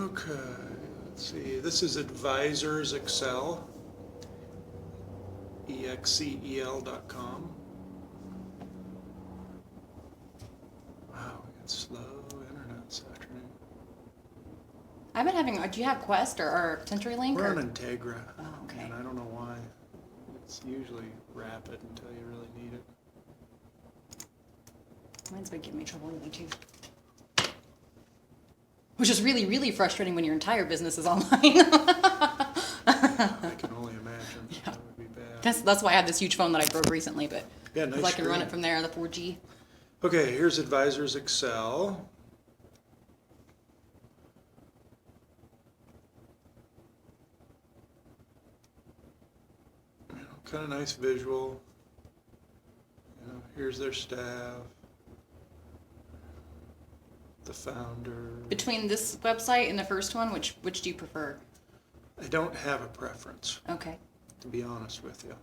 Okay, let's see. This is Advisors Excel, excel.com. Wow, we got slow internet this afternoon. I've been having, do you have Quest or CenturyLink? We're or? on Integra, Oh, okay. and I don't know why. It's usually rapid until you really need it. Mine's been giving me trouble lately too. Which is really, really frustrating when your entire business is online. I can only imagine. Yeah. That would be bad. That's why I have this huge phone that I broke recently, but Yeah, nice I can run screen. it from there, the 4G. Okay, here's Advisors Excel. Kind of nice visual. Here's their staff, the founder. Between this website and the first one, which do you prefer? I don't have a preference, Okay. to be honest with you.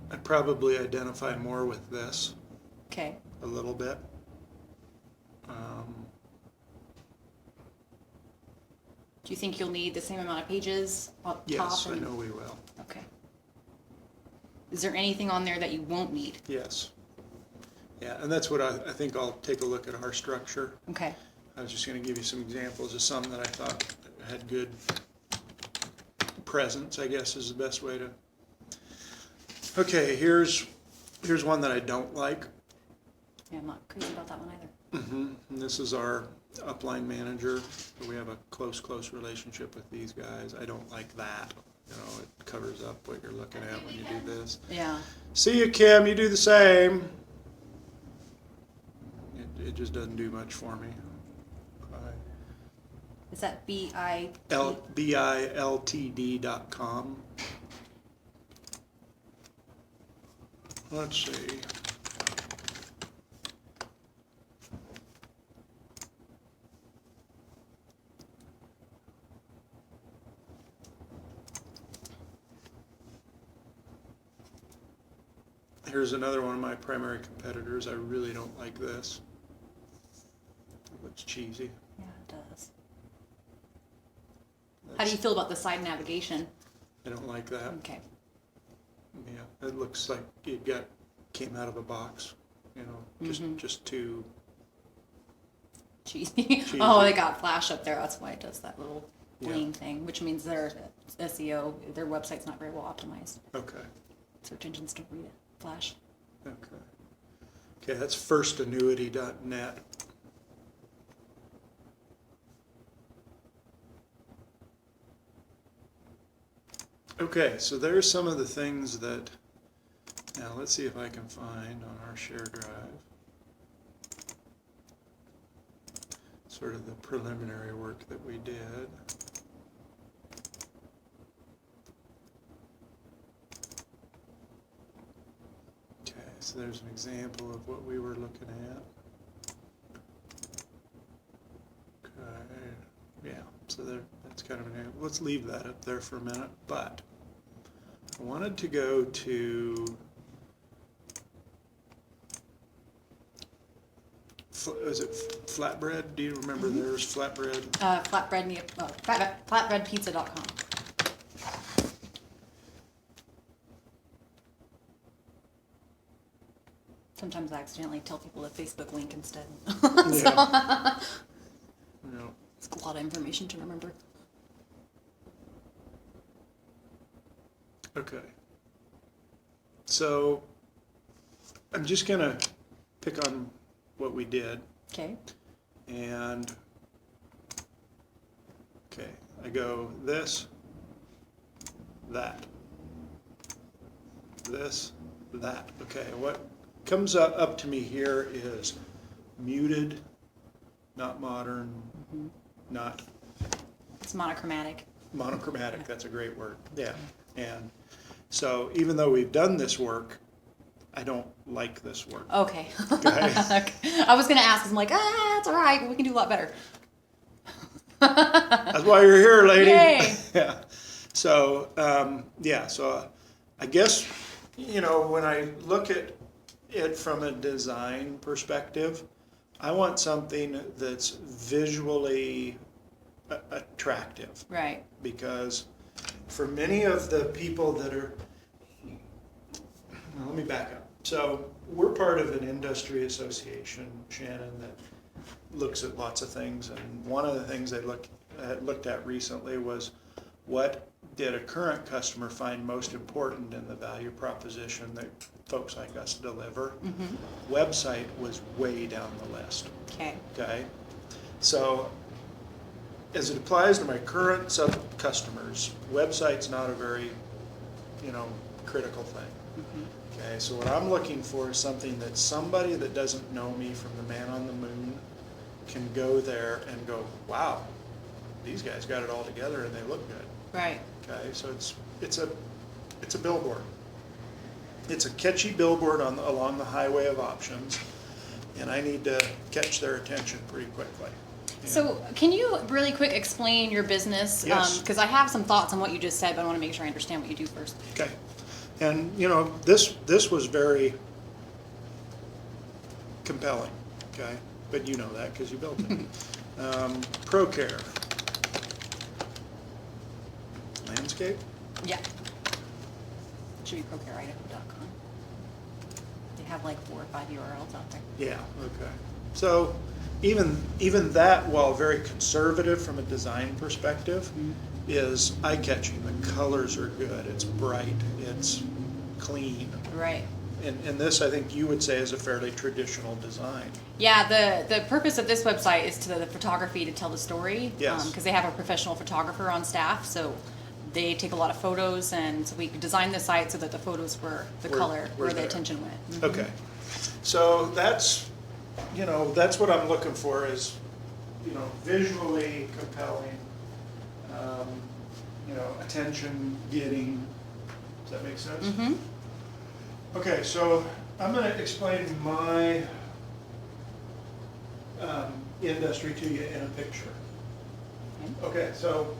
I probably identify more with this Okay. a little bit. Do you think you'll need the same amount of pages up Yes, top? I know we will. Okay. Is there anything on there that you won't need? Yes. Yeah, and that's what I think I'll take a look at our structure. Okay. I was just going to give you some examples of some that I thought had good presence, I guess is the best way to. Okay, here's one that I don't like. Yeah, I'm not crazy about that one either. And this is our upline manager. We have a close relationship with these guys. I don't like that. It covers up what you're looking at when you do this. Yeah. See you, Kim. You do the same. It just doesn't do much for me. Is that BILTD? BILTD.com. Let's see. Here's another one of my primary competitors. I really don't like this. It looks cheesy. Yeah, it does. How do you feel about the side navigation? I don't like that. Okay. Yeah, it looks like it came out of a box. Just too Cheesy. Oh, they got flash up there. That's why it does that little bling thing, which means their SEO, their website's not very well optimized. Okay. Search engines don't read it. Flash. Okay. Okay, that's firstannuity.net. Okay, so there's some of the things that, now let's see if I can find on our share drive sort of the preliminary work that we did. Okay, so there's an example of what we were looking at. Okay, yeah, so that's kind of an example. Let's leave that up there for a minute, but I wanted to go to is it Flatbread? Do you remember theirs? Flatbread? Flatbreadpizza.com. Sometimes I accidentally tell people the Facebook link instead. Yeah. No. It's a lot of information to remember. Okay. So I'm just going to pick on what we did. Okay. And, okay, I go this, that, this, that. Okay, what comes up to me here is muted, not modern, not It's monochromatic. monochromatic. That's a great word. Yeah. And so even though we've done this work, I don't like this work. Okay. Okay. Okay. I was going to ask, 'cause I'm like, it's all right. We can do a lot better. That's why you're here, lady. Yay. Yeah. So, so I guess, when I look at it from a design perspective, I want something that's visually attractive, Right. because for many of the people that are, well, let me back up. So we're part of an industry association, Shannon, that looks at lots of things, and one of the things they looked at recently was what did a current customer find most important in the value proposition that folks like us deliver. Website was way down the list. Okay, so as it applies to my current sub customers, website's not a very, critical thing. Okay, so what I'm looking for is something that somebody that doesn't know me from the man on the moon can go there and go, wow, these guys got it all together and they look good. Right. Okay, so it's a billboard. It's a catchy billboard along the highway of options, and I need to catch their attention pretty quickly. So can you really quick explain your business? Yes. Because I have some thoughts on what you just said, but I want to make sure I understand what you do first. Okay, and this was very compelling. Okay, but you know that because you built it. ProCare. Landscape? Yeah. Should be procareidaho.com. They have like 4 or 5 URLs out there. Yeah, okay. So even that, while very conservative from a design perspective, is eye-catching. The colors are good, it's bright, it's clean. Right. And this, I think you would say, is a fairly traditional design. Yeah, the purpose of this website is to the photography to tell the story. Yes. Because they have a professional photographer on staff, so they take a lot of photos, and so we designed the site so that the photos were the color where the there. attention went. Okay. So that's what I'm looking for is, visually compelling, attention getting. Does that make sense? Mm-hmm. Okay, so I'm going to explain my industry to you in a picture. Okay, so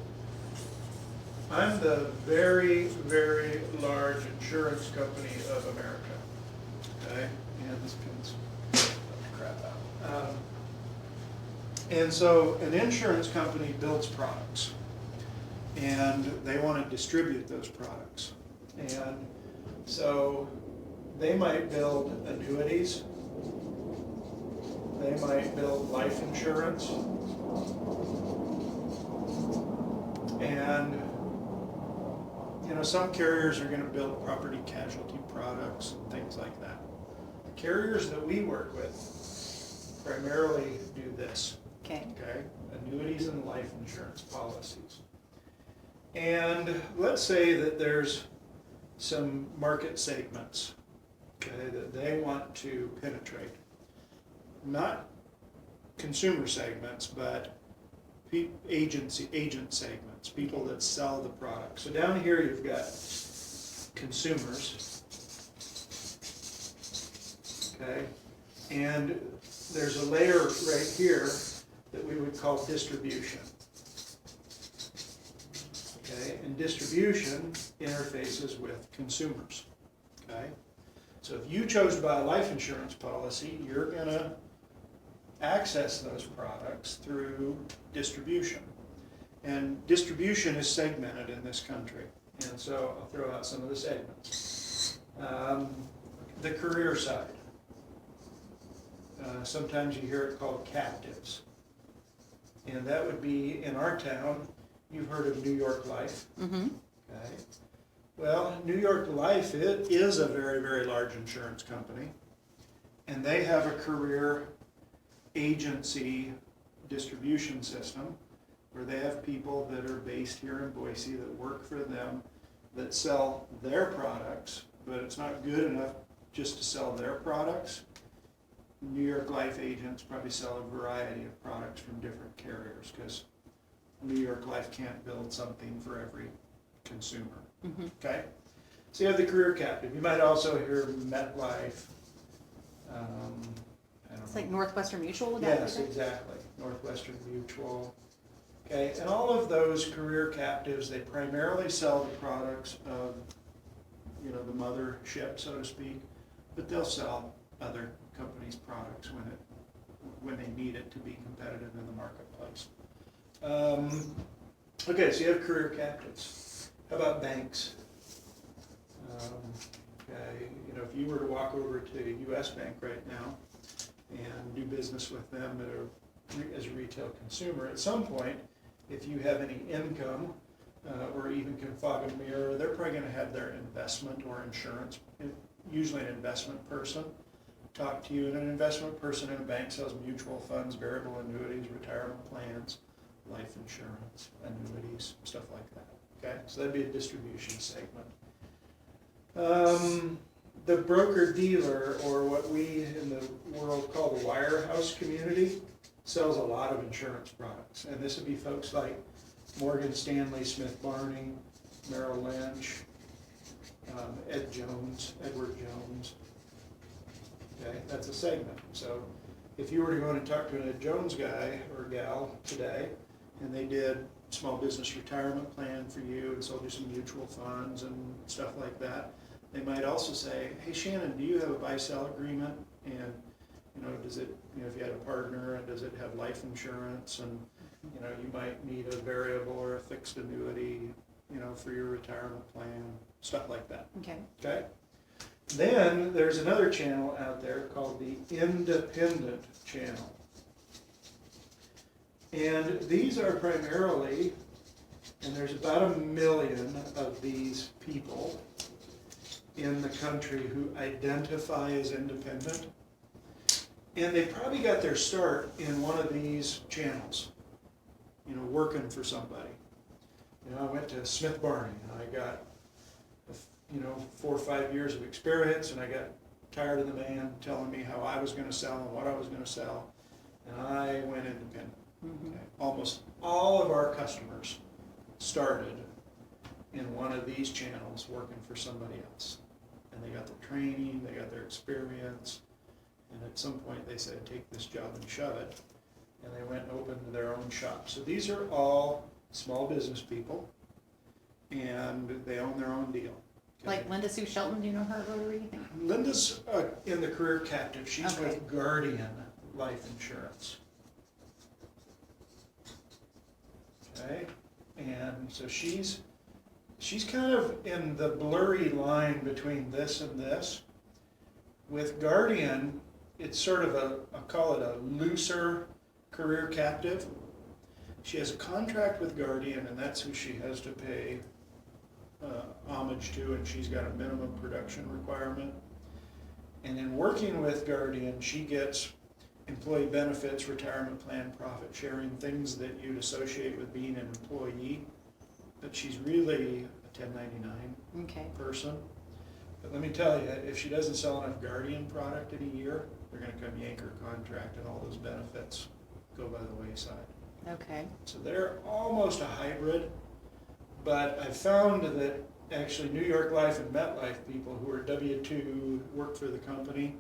I'm the very, very large insurance company of America. Okay, and this pin's crap out. And so an insurance company builds products, and they want to distribute those products. And so they might build annuities, they might build life insurance, and some carriers are going to build property casualty products and things like that. The carriers that we work with primarily do this. Okay. Okay, annuities and life insurance policies. And let's say that there's some market segments, okay, that they want to penetrate. Not consumer segments, but agent segments, people that sell the product. So down here you've got consumers, okay, and there's a layer right here that we would call distribution. Okay, and distribution interfaces with consumers. Okay, so if you chose to buy a life insurance policy, you're going to access those products through distribution. And distribution is segmented in this country. And so I'll throw out some of the segments. The career side. Sometimes you hear it called captives. And that would be, in our town, you've heard of New York Life. Mm-hmm. Okay. Well, New York Life, it is a very, very large insurance company. And they have a career agency distribution system where they have people that are based here in Boise that work for them that sell their products, but it's not good enough just to sell their products. New York Life agents probably sell a variety of products from different carriers because New York Life can't build something for every consumer. Mm-hmm. Okay? So you have the career captive. You might also hear MetLife. It's like Northwestern Mutual, would that be Yes, there? exactly. Northwestern Mutual. Okay, and all of those career captives, they primarily sell the products of, the mothership, so to speak, but they'll sell other companies' products when they need it to be competitive in the marketplace. Okay, so you have career captives. How about banks? Okay, if you were to walk over to a U.S. bank right now and do business with them as a retail consumer, at some point, if you have any income or even can fog a mirror, they're probably going to have their investment or insurance, usually an investment person, talk to you. And an investment person in a bank sells mutual funds, variable annuities, retirement plans, life insurance, annuities, stuff like that. Okay, so that'd be a distribution segment. The broker-dealer, or what we in the world call the wirehouse community, sells a lot of insurance products. And this would be folks like Morgan Stanley, Smith Barney, Merrill Lynch, Edward Jones. Okay, that's a segment. So if you were to go in and talk to an Ed Jones guy or gal today, and they did small business retirement plan for you and sold you some mutual funds and stuff like that, they might also say, hey Shannon, do you have a buy-sell agreement? And does it, if you had a partner, and does it have life insurance? And you might need a variable or a fixed annuity, for your retirement plan, stuff like that. Okay. Okay. Then there's another channel out there called the independent channel. And these are primarily, and there's about 1 million of these people in the country who identify as independent. And they probably got their start in one of these channels, working for somebody. I went to Smith Barney and I got, 4 or 5 years of experience, and I got tired of the man telling me how I was going to sell and what I was going to sell, and I went independent. Mm-hmm. Okay. Almost all of our customers started in one of these channels working for somebody else. And they got their training, they got their experience, and at some point they said, take this job and shove it. And they went and opened their own shop. So these are all small business people, and they own their own deal. Okay? Like Linda Sue Shelton, do you know her, or what do you think? Linda's in the career captive. She's Okay. with Guardian Life Insurance. Okay, and so she's kind of in the blurry line between this and this. With Guardian, it's sort of I'll call it a looser career captive. She has a contract with Guardian, and that's who she has to pay homage to, and she's got a minimum production requirement. And in working with Guardian, she gets employee benefits, retirement plan, profit sharing, things that you'd associate with being an employee. But she's really a 1099 person. But let me tell you, if she doesn't sell enough Guardian product in a year, they're going to come yank her contract, and all those benefits go by the wayside. Okay. So they're almost a hybrid, but I found that actually New York Life and MetLife people who are W-2, work for the company,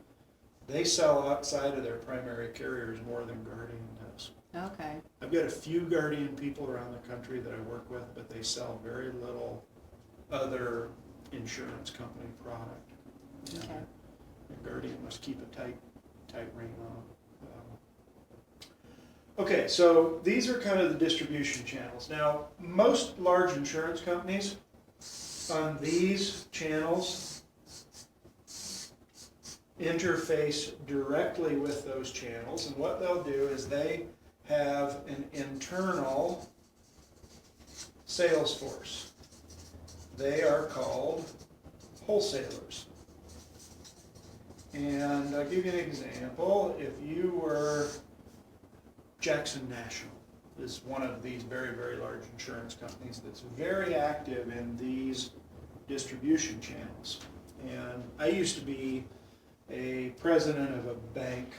they sell outside of their primary carriers more than Guardian does. Okay. I've got a few Guardian people around the country that I work with, but they sell very little other insurance company product. Okay. And Guardian must keep a tight rein on them. Okay, so these are kind of the distribution channels. Now, most large insurance companies on these channels interface directly with those channels, and what they'll do is they have an internal sales force. They are called wholesalers. And I'll give you an example. If you were Jackson National is one of these very, very large insurance companies that's very active in these distribution channels. And I used to be a president of a bank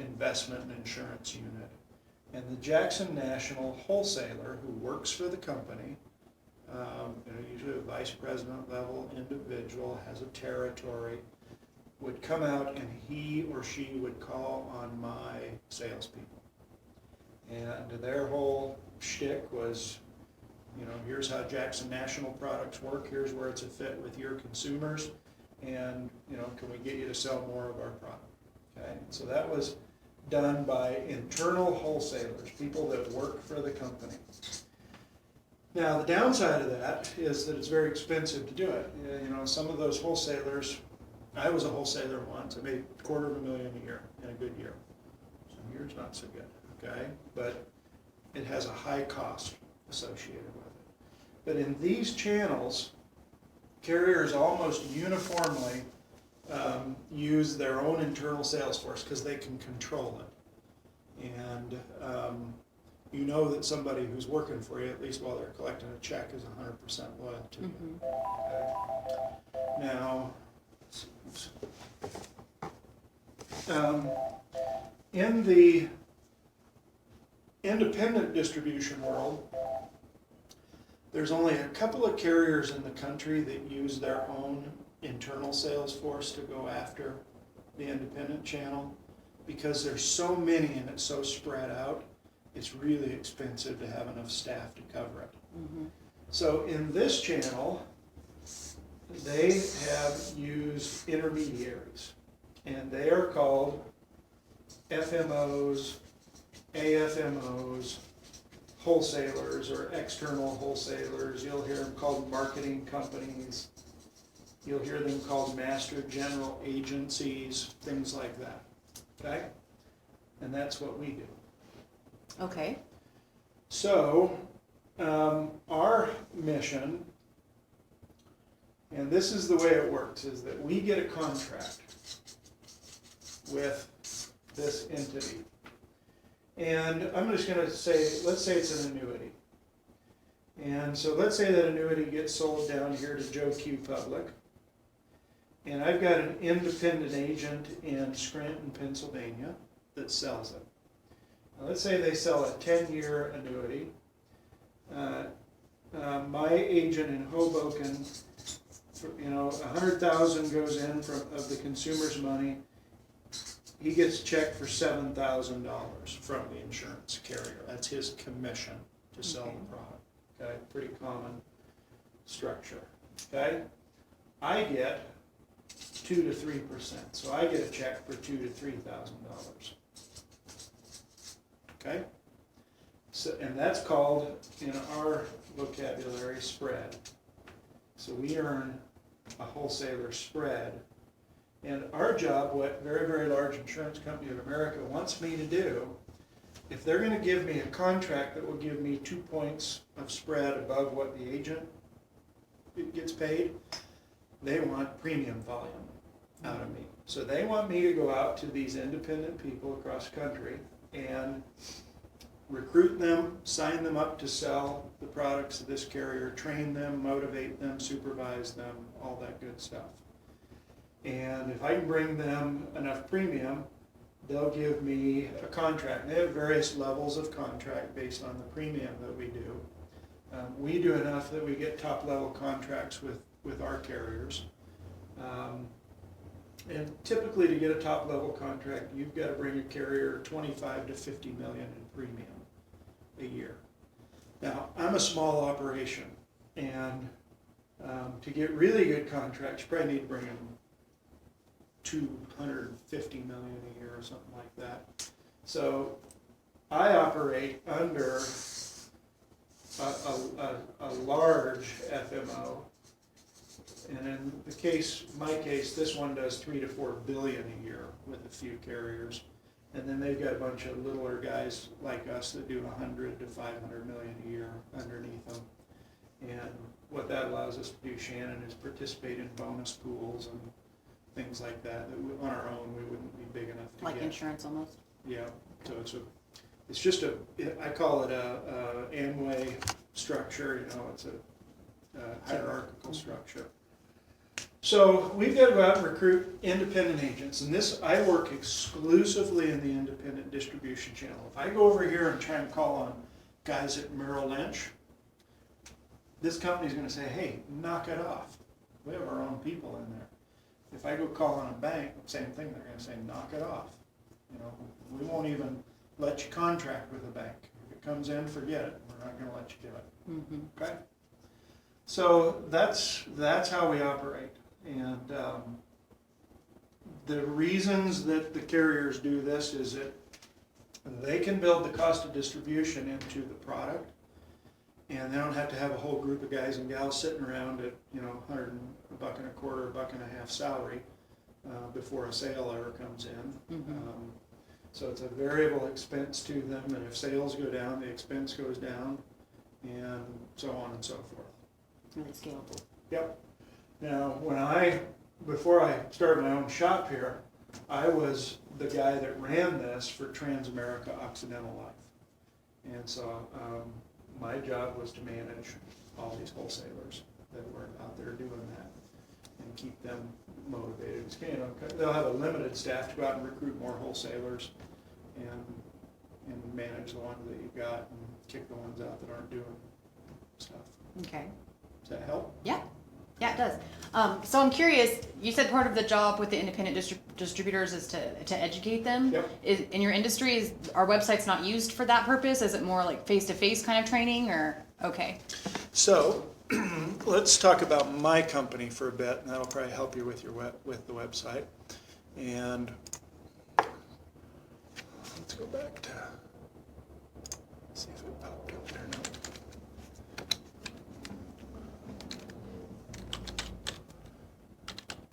investment and insurance unit. And the Jackson National wholesaler who works for the company, usually a vice president level individual, has a territory, would come out and he or she would call on my salespeople. And their whole shtick was, here's how Jackson National products work, here's where it's a fit with your consumers, and, can we get you to sell more of our product? Okay, so that was done by internal wholesalers, people that work for the company. Now, the downside of that is that it's very expensive to do it. You know, some of those wholesalers, I was a wholesaler once, I made $250,000 a year in a good year. Some years not so good, okay? But it has a high cost associated with it. But in these channels, carriers almost uniformly use their own internal sales force because they can control it. And you know that somebody who's working for you, at least while they're collecting a check, is 100% loyal to you. Okay? Now, in the independent distribution world, there's only a couple of carriers in the country that use their own internal sales force to go after the independent channel. Because there's so many and it's so spread out, it's really expensive to have enough staff to cover it. So in this channel, they have used intermediaries, and they are called FMOs, AFMOs, wholesalers or external wholesalers. You'll hear them called marketing companies. You'll hear them called master general agencies, things like that. Okay? And that's what we do. Okay. So, our mission, and this is the way it works, is that we get a contract with this entity. And I'm just going to say, let's say it's an annuity. And so let's say that annuity gets sold down here to Joe Q Public. And I've got an independent agent in Scranton, Pennsylvania that sells it. Now, let's say they sell a 10-year annuity. My agent in Hoboken, you know, $100,000 goes in of the consumer's money. He gets a check for $7,000 from the insurance carrier. That's his commission to sell the product. Okay, pretty common structure. Okay, I get 2 to 3%, so I get a check for $2,000 to $3,000. Okay, so and that's called in our vocabulary spread. So we earn a wholesaler spread. And our job, what very, very large insurance company of America wants me to do, if they're going to give me a contract that will give me 2 points of spread above what the agent gets paid, they want premium volume out of me. So they want me to go out to these independent people across the country and recruit them, sign them up to sell the products of this carrier, train them, motivate them, supervise them, all that good stuff. And if I can bring them enough premium, they'll give me a contract. They have various levels of contract based on the premium that we do. We do enough that we get top level contracts with our carriers. And typically to get a top level contract, you've got to bring a carrier 25 to 50 million in premium a year. Now, I'm a small operation, and to get really good contracts, you probably need to bring them 250 million a year or something like that. So I operate under a large FMO, and in my case, this one does 3 to 4 billion a year with a few carriers, and then they've got a bunch of littler guys like us that do 100 to 500 million a year underneath them. And what that allows us to do, Shannon, is participate in bonus pools and things like that on our own we wouldn't be big enough to Like get. insurance almost? Yeah, so it's just I call it a Amway structure, you know, it's a hierarchical structure. So we've got to go out and recruit independent agents, and I work exclusively in the independent distribution channel. If I go over here and try and call on guys at Merrill Lynch, this company's going to say, hey, knock it off. We have our own people in there. If I go call on a bank, same thing, they're going to say, knock it off. You know, we won't even let you contract with a bank. If it comes in, forget it. We're not going to let you do it. Okay? So that's how we operate. And the reasons that the carriers do this is that And they can build the cost of distribution into the product, and they don't have to have a whole group of guys and gals sitting around at, you know, $100.25, $1.50 salary before a sale ever comes in. Mm-hmm. So it's a variable expense to them, and if sales go down, the expense goes down, and so on and so forth. Really scalable. Yep. Now, before I started my own shop here, I was the guy that ran this for Transamerica Occidental Life. And so my job was to manage all these wholesalers that were out there doing that and keep them motivated. It's, you know, they'll have a limited staff to go out and recruit more wholesalers and manage the ones that you've got and kick the ones out that aren't doing stuff. Okay. Does that help? Yeah. Yeah, it does. So I'm curious, you said part of the job with the independent distributors is to educate them. Yep. In your industry, our website's not used for that purpose? Is it more like face-to-face kind of training, or, okay. So let's talk about my company for a bit, and that'll probably help you with with the website. And let's go back to see if it popped up there. No.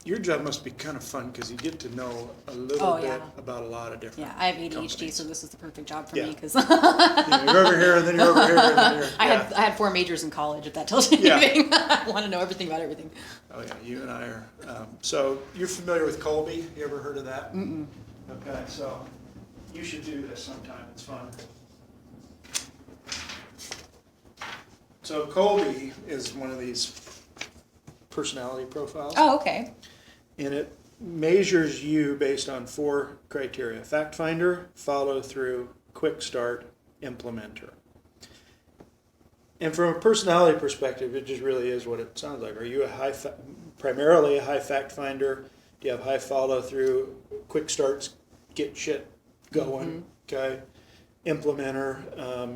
Your job must be kind of fun because you get to know a little bit about a lot of different. Yeah, I have ADHD, companies. so this is the perfect job for Yeah. me because You know, you're over here, and then you're over here, and then you're. I had 4 majors in college. If that tells you Yeah. anything, I want to know everything about everything. Oh yeah, you and I are. So you're familiar with Colby? You ever heard of that? Mm-mm. Okay, so you should do this sometime. It's fun. So Colby is one of these personality profiles. Oh, okay. And it measures you based on 4 criteria: fact finder, follow through, quick start, implementer. And from a personality perspective, it just really is what it sounds like. Are you primarily a high fact finder? Do you have high follow through, quick starts, get shit going? Mm-hmm. Okay. Implementer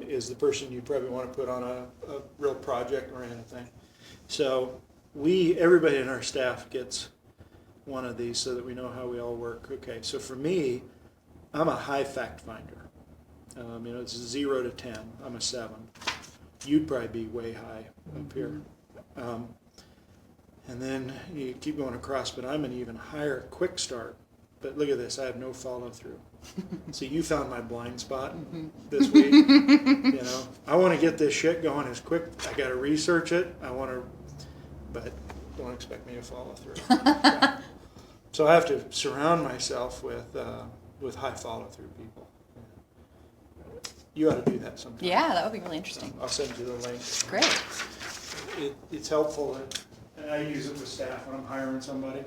is the person you probably want to put on a real project or anything. So everybody in our staff gets one of these so that we know how we all work. Okay, so for me, I'm a high fact finder. You know, it's 0 to 10. I'm a 7. You'd probably be way high up here. And then you keep going across, but I'm an even higher quick start. But look at this, I have no follow through. So you found my blind spot this week. You know, I want to get this shit going as quick. I got to research it. But don't expect me to follow through. Okay. So I have to surround myself with high follow through people. You ought to do that sometime. Yeah, that would be really interesting. I'll send you the link. Great. It's helpful, and I use it with staff when I'm hiring somebody.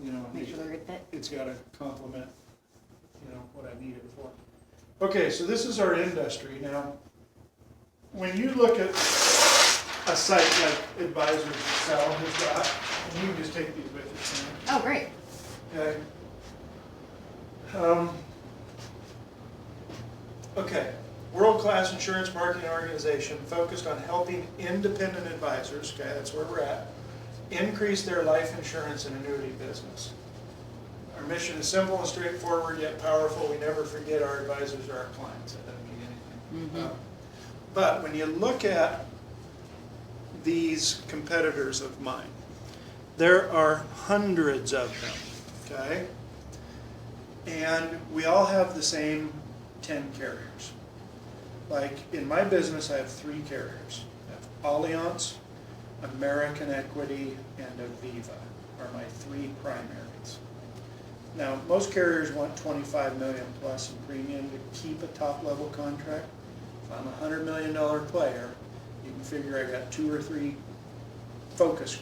You know, Make sure they're a good fit. it's got to complement, you know, what I need it for. Okay, so this is our industry. Now, when you look at a site like Advisors Excel has got, and you can just take these with you. Sam. Oh, great. Okay. Okay. World-class insurance marketing organization focused on helping independent advisors, okay, that's where we're at, increase their life insurance and annuity business. Our mission is simple and straightforward yet powerful. We never forget our advisors are our clients. That doesn't mean anything. Mm-hmm. But when you look at these competitors of mine, there are hundreds of them, okay? And we all have the same 10 carriers. Like in my business, I have 3 carriers. I have Allianz, American Equity, and Aviva are my 3 primaries. Now, most carriers want $25 million plus in premium to keep a top level contract. If I'm a $100 million player, you can figure I got 2 or 3 focus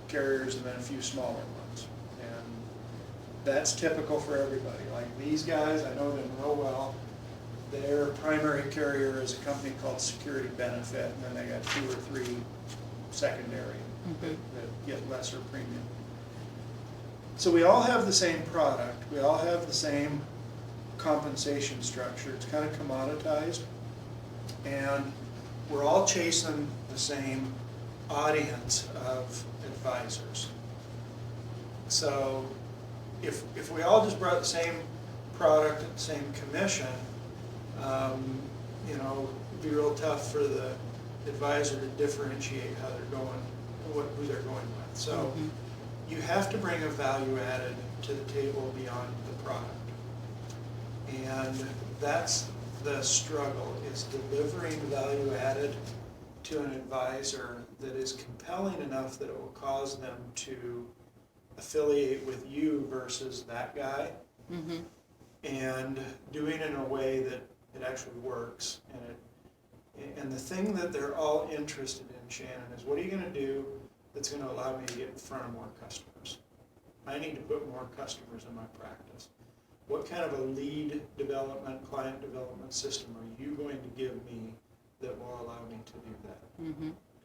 carriers and then a few smaller ones. And that's typical for everybody. Like these guys, I know them real well. Their primary carrier is a company called Security Benefit, and then they got 2 or 3 secondary that get lesser premium. So we all have the same product. We all have the same compensation structure. It's kind of commoditized. And we're all chasing the same audience of advisors. So if we all just brought the same product at the same commission, You know, it'd be real tough for the advisor to differentiate how they're going, who they're going with. So you have to bring a value added to the table beyond the product. And that's the struggle, is delivering value added to an advisor that is compelling enough that it will cause them to affiliate with you versus that guy. And doing it in a way that it actually works. And the thing that they're all interested in, Shannon, is what are you gonna do that's gonna allow me to get in front of more customers? I need to put more customers in my practice. What kind of a lead development, client development system are you going to give me that will allow me to do that?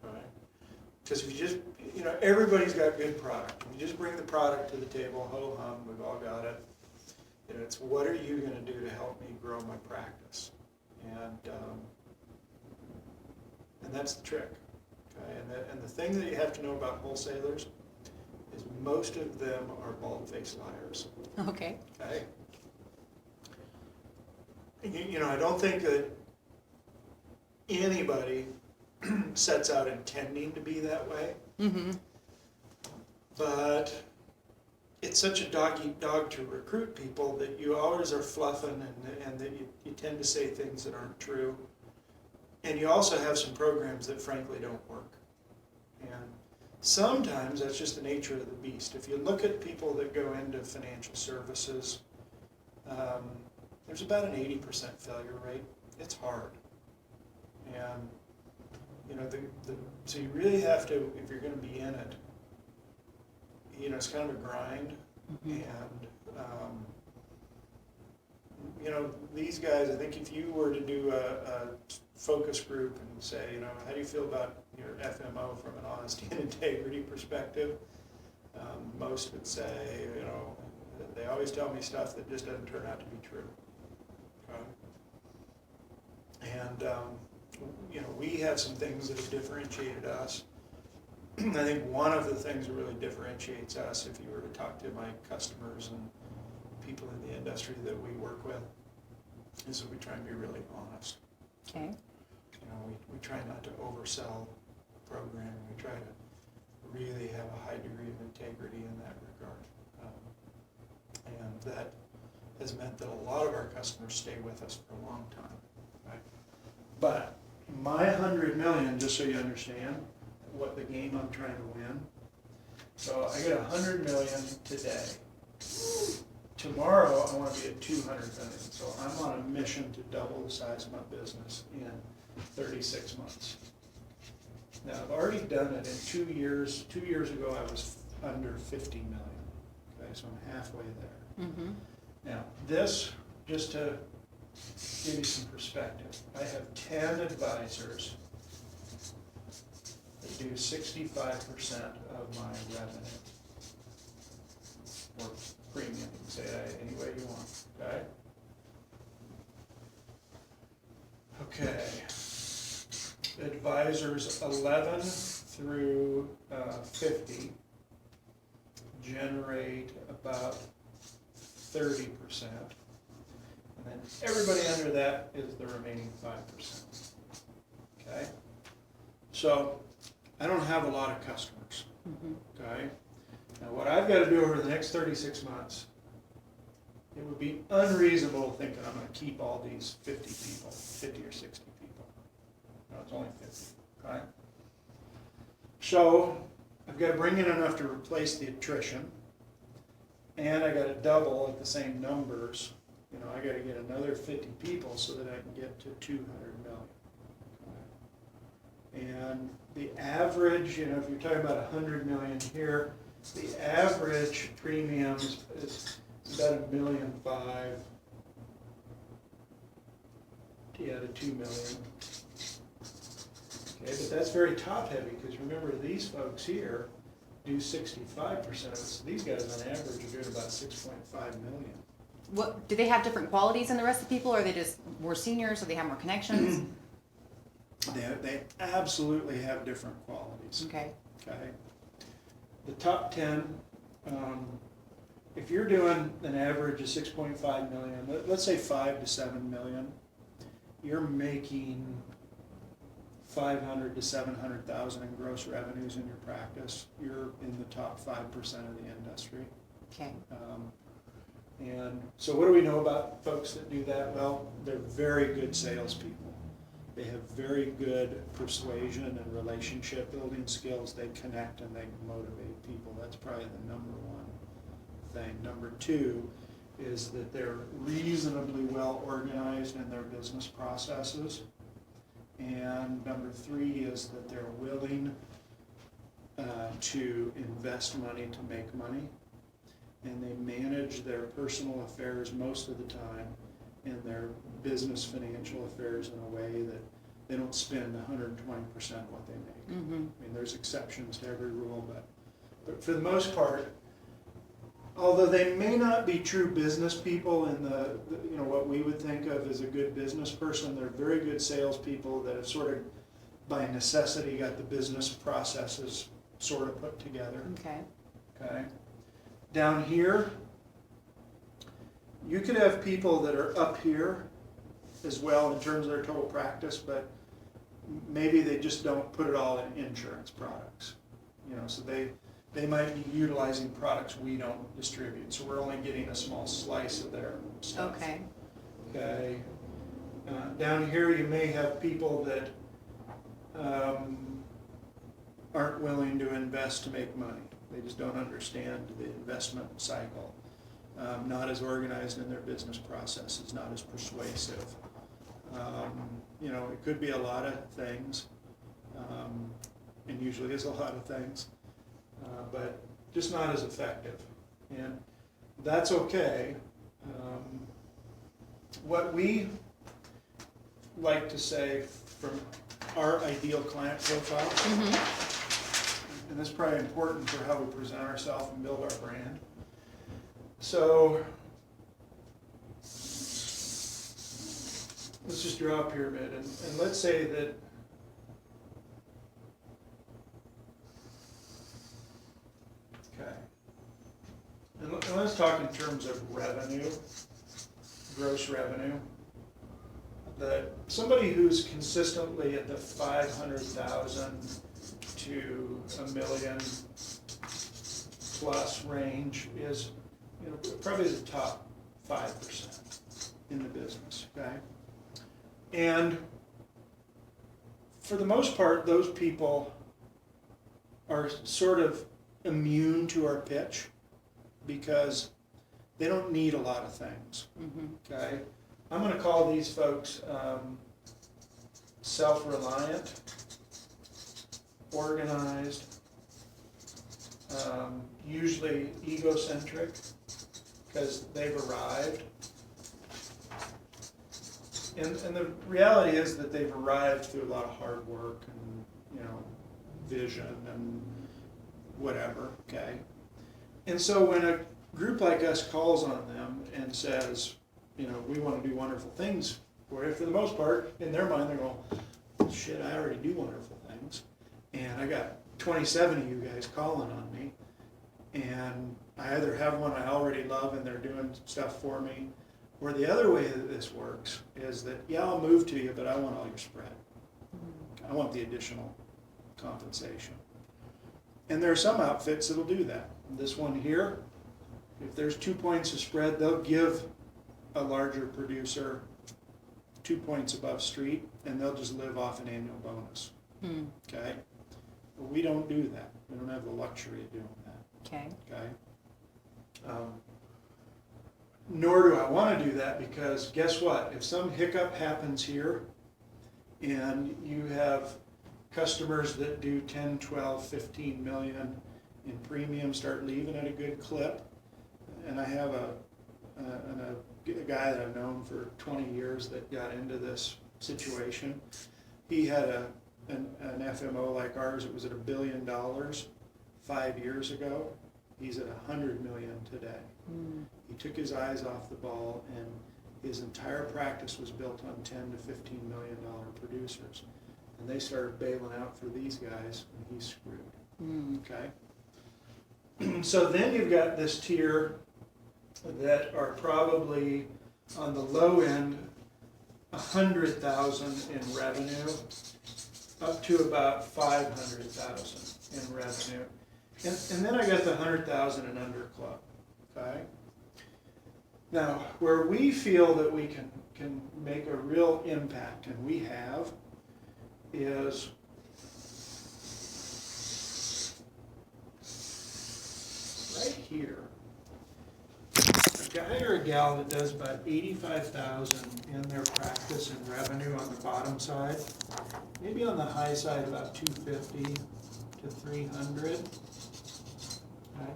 Okay? Because if you just, you know, everybody's got good product. If you just bring the product to the table, ho hum, we've all got it. You know, it's what are you going to do to help me grow my practice? And that's the trick. Okay? And the thing that you have to know about wholesalers is most of them are bald-faced liars. Okay. Okay? You know, I don't think that anybody sets out intending to be that way. But it's such a dog-eat-dog to recruit people that you always are fluffing and that you tend to say things that aren't true. And you also have some programs that frankly don't work. And sometimes that's just the nature of the beast. If you look at people that go into financial services, there's about an 80% failure rate. It's hard. And you know, so you really have to, if you're going to be in it, you know, it's kind of a grind. And you know, these guys, I think if you were to do a focus group and say, you know, how do you feel about your FMO from an honesty and integrity perspective? Most would say, you know, they always tell me stuff that just doesn't turn out to be true. And you know, we have some things that have differentiated us. I think one of the things that really differentiates us, if you were to talk to my customers and people in the industry that we work with, is that we try and be really honest. Okay. You know, we try not to oversell the program. We try to really have a high degree of integrity in that regard. And that has meant that a lot of our customers stay with us for a long time. Right? But my 100 million, just so you understand what the game I'm trying to win. So I get 100 million today. Tomorrow I want to be at 200 million. So I'm on a mission to double the size of my business in 36 months. Now I've already done it in 2 years. 2 years ago I was under 50 million. Okay, so I'm halfway there. Now this, just to give you some perspective, I have 10 advisors that do 65% of my revenue, or premium, you can say that any way you want, okay? Okay. Advisors 11 through 50 generate about 30%. And then everybody under that is the remaining 5%. Okay? So I don't have a lot of customers. Okay? Now what I've got to do over the next 36 months, it would be unreasonable to think that I'm going to keep all these 50 people, 50 or 60 people. No, it's only 50. Okay? So I've got to bring in enough to replace the attrition, and I got to double at the same numbers. You know, I got to get another 50 people so that I can get to 200 million. Okay. And the average, you know, if you're talking about 100 million here, the average premium is about $1.5 million to 2 million. Okay, but that's very top heavy because remember these folks here do 65% of it. So these guys on average are doing about 6.5 million. What do they have different qualities than the rest of the people, or are they just more senior, so they have more connections? They absolutely have different qualities. Okay. Okay. The top 10, if you're doing an average of 6.5 million, let's say 5 to 7 million, you're making 500 to 700,000 in gross revenues in your practice, you're in the top 5% of the industry. Okay. And so what do we know about folks that do that? Well, they're very good salespeople. They have very good persuasion and relationship building skills. They connect and they motivate people. That's probably the number one thing. Number two is that they're reasonably well organized in their business processes. And number three is that they're willing to invest money to make money. And they manage their personal affairs most of the time and their business financial affairs in a way that they don't spend 120% what they make. Mm-hmm. I mean, there's exceptions to every rule, but for the most part, although they may not be true business people in the you know, what we would think of as a good business person, they're very good salespeople that have sort of, by necessity, got the business processes sort of put together. Okay. Okay. Down here, you could have people that are up here as well in terms of their total practice, but maybe they just don't put it all in insurance products. You know, so they might be utilizing products we don't distribute, so we're only getting a small slice of their stuff. Okay. Okay. Down here, you may have people that aren't willing to invest to make money. They just don't understand the investment cycle. Not as organized in their business processes, not as persuasive. You know, it could be a lot of things, and usually is a lot of things, but just not as effective. And that's okay. What we like to say from our ideal client profile, Mm-hmm. and this is probably important for how we present ourselves and build our brand. So let's just draw a pyramid, and let's say that okay, and let's talk in terms of revenue, gross revenue. That somebody who's consistently at the 500,000 to $1 million plus range is, you know, probably the top 5% in the business, okay? And for the most part, those people are sort of immune to our pitch because they don't need a lot of things, Mm-hmm. okay? I'm going to call these folks self-reliant, organized, usually egocentric because they've arrived. And the reality is that they've arrived through a lot of hard work and, you know, vision and whatever, okay? And so when a group like us calls on them and says, you know, we want to do wonderful things for you, for the most part, in their mind, they're going, shit, I already do wonderful things. And I got 27 of you guys calling on me. And I either have one I already love and they're doing stuff for me, or the other way that this works is that, yeah, I'll move to you, but I want all your spread. I want the additional compensation. And there are some outfits that'll do that. This one here, if there's 2 points of spread, they'll give a larger producer 2 points above street, and they'll just live off an annual bonus. Hmm. Okay? But we don't do that. We don't have the luxury of doing that. Okay. Okay? Nor do I want to do that because guess what? If some hiccup happens here and you have customers that do 10, 12, 15 million in premium start leaving at a good clip, and I have a guy that I've known for 20 years that got into this situation. He had an FMO like ours. It was at $1 billion 5 years ago. He's at 100 million today. Mm. He took his eyes off the ball, and his entire practice was built on 10 to 15 million dollar producers. And they started bailing out for these guys, and he's screwed. Mm. Okay? So then you've got this tier that are probably on the low end 100,000 in revenue up to about 500,000 in revenue. And then I got the 100,000 and under club, okay? Now, where we feel that we can make a real impact, and we have, is right here. A guy or a gal that does about 85,000 in their practice and revenue on the bottom side, maybe on the high side about 250 to 300. Okay?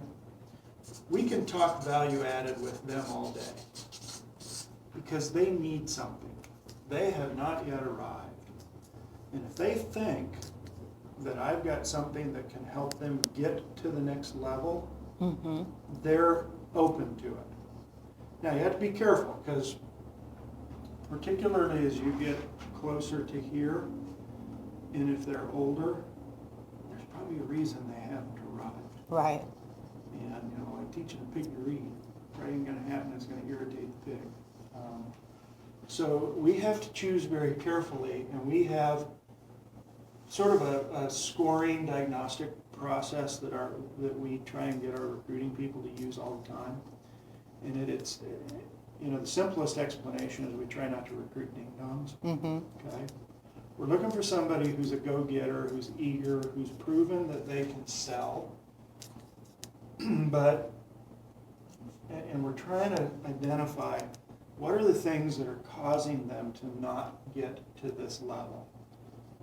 We can talk value added with them all day because they need something. They have not yet arrived. And if they think that I've got something that can help them get to the next level, they're open to it. Now you have to be careful because particularly as you get closer to here, and if they're older, there's probably a reason they haven't arrived. Right. And, you know, like teaching a pig to read, right, ain't gonna happen, it's gonna irritate the pig. So we have to choose very carefully, and we have sort of a scoring diagnostic process that we try and get our recruiting people to use all the time. And it's, you know, the simplest explanation is we try not to recruit ding-dongs, okay? We're looking for somebody who's a go-getter, who's eager, who's proven that they can sell, and we're trying to identify what are the things that are causing them to not get to this level.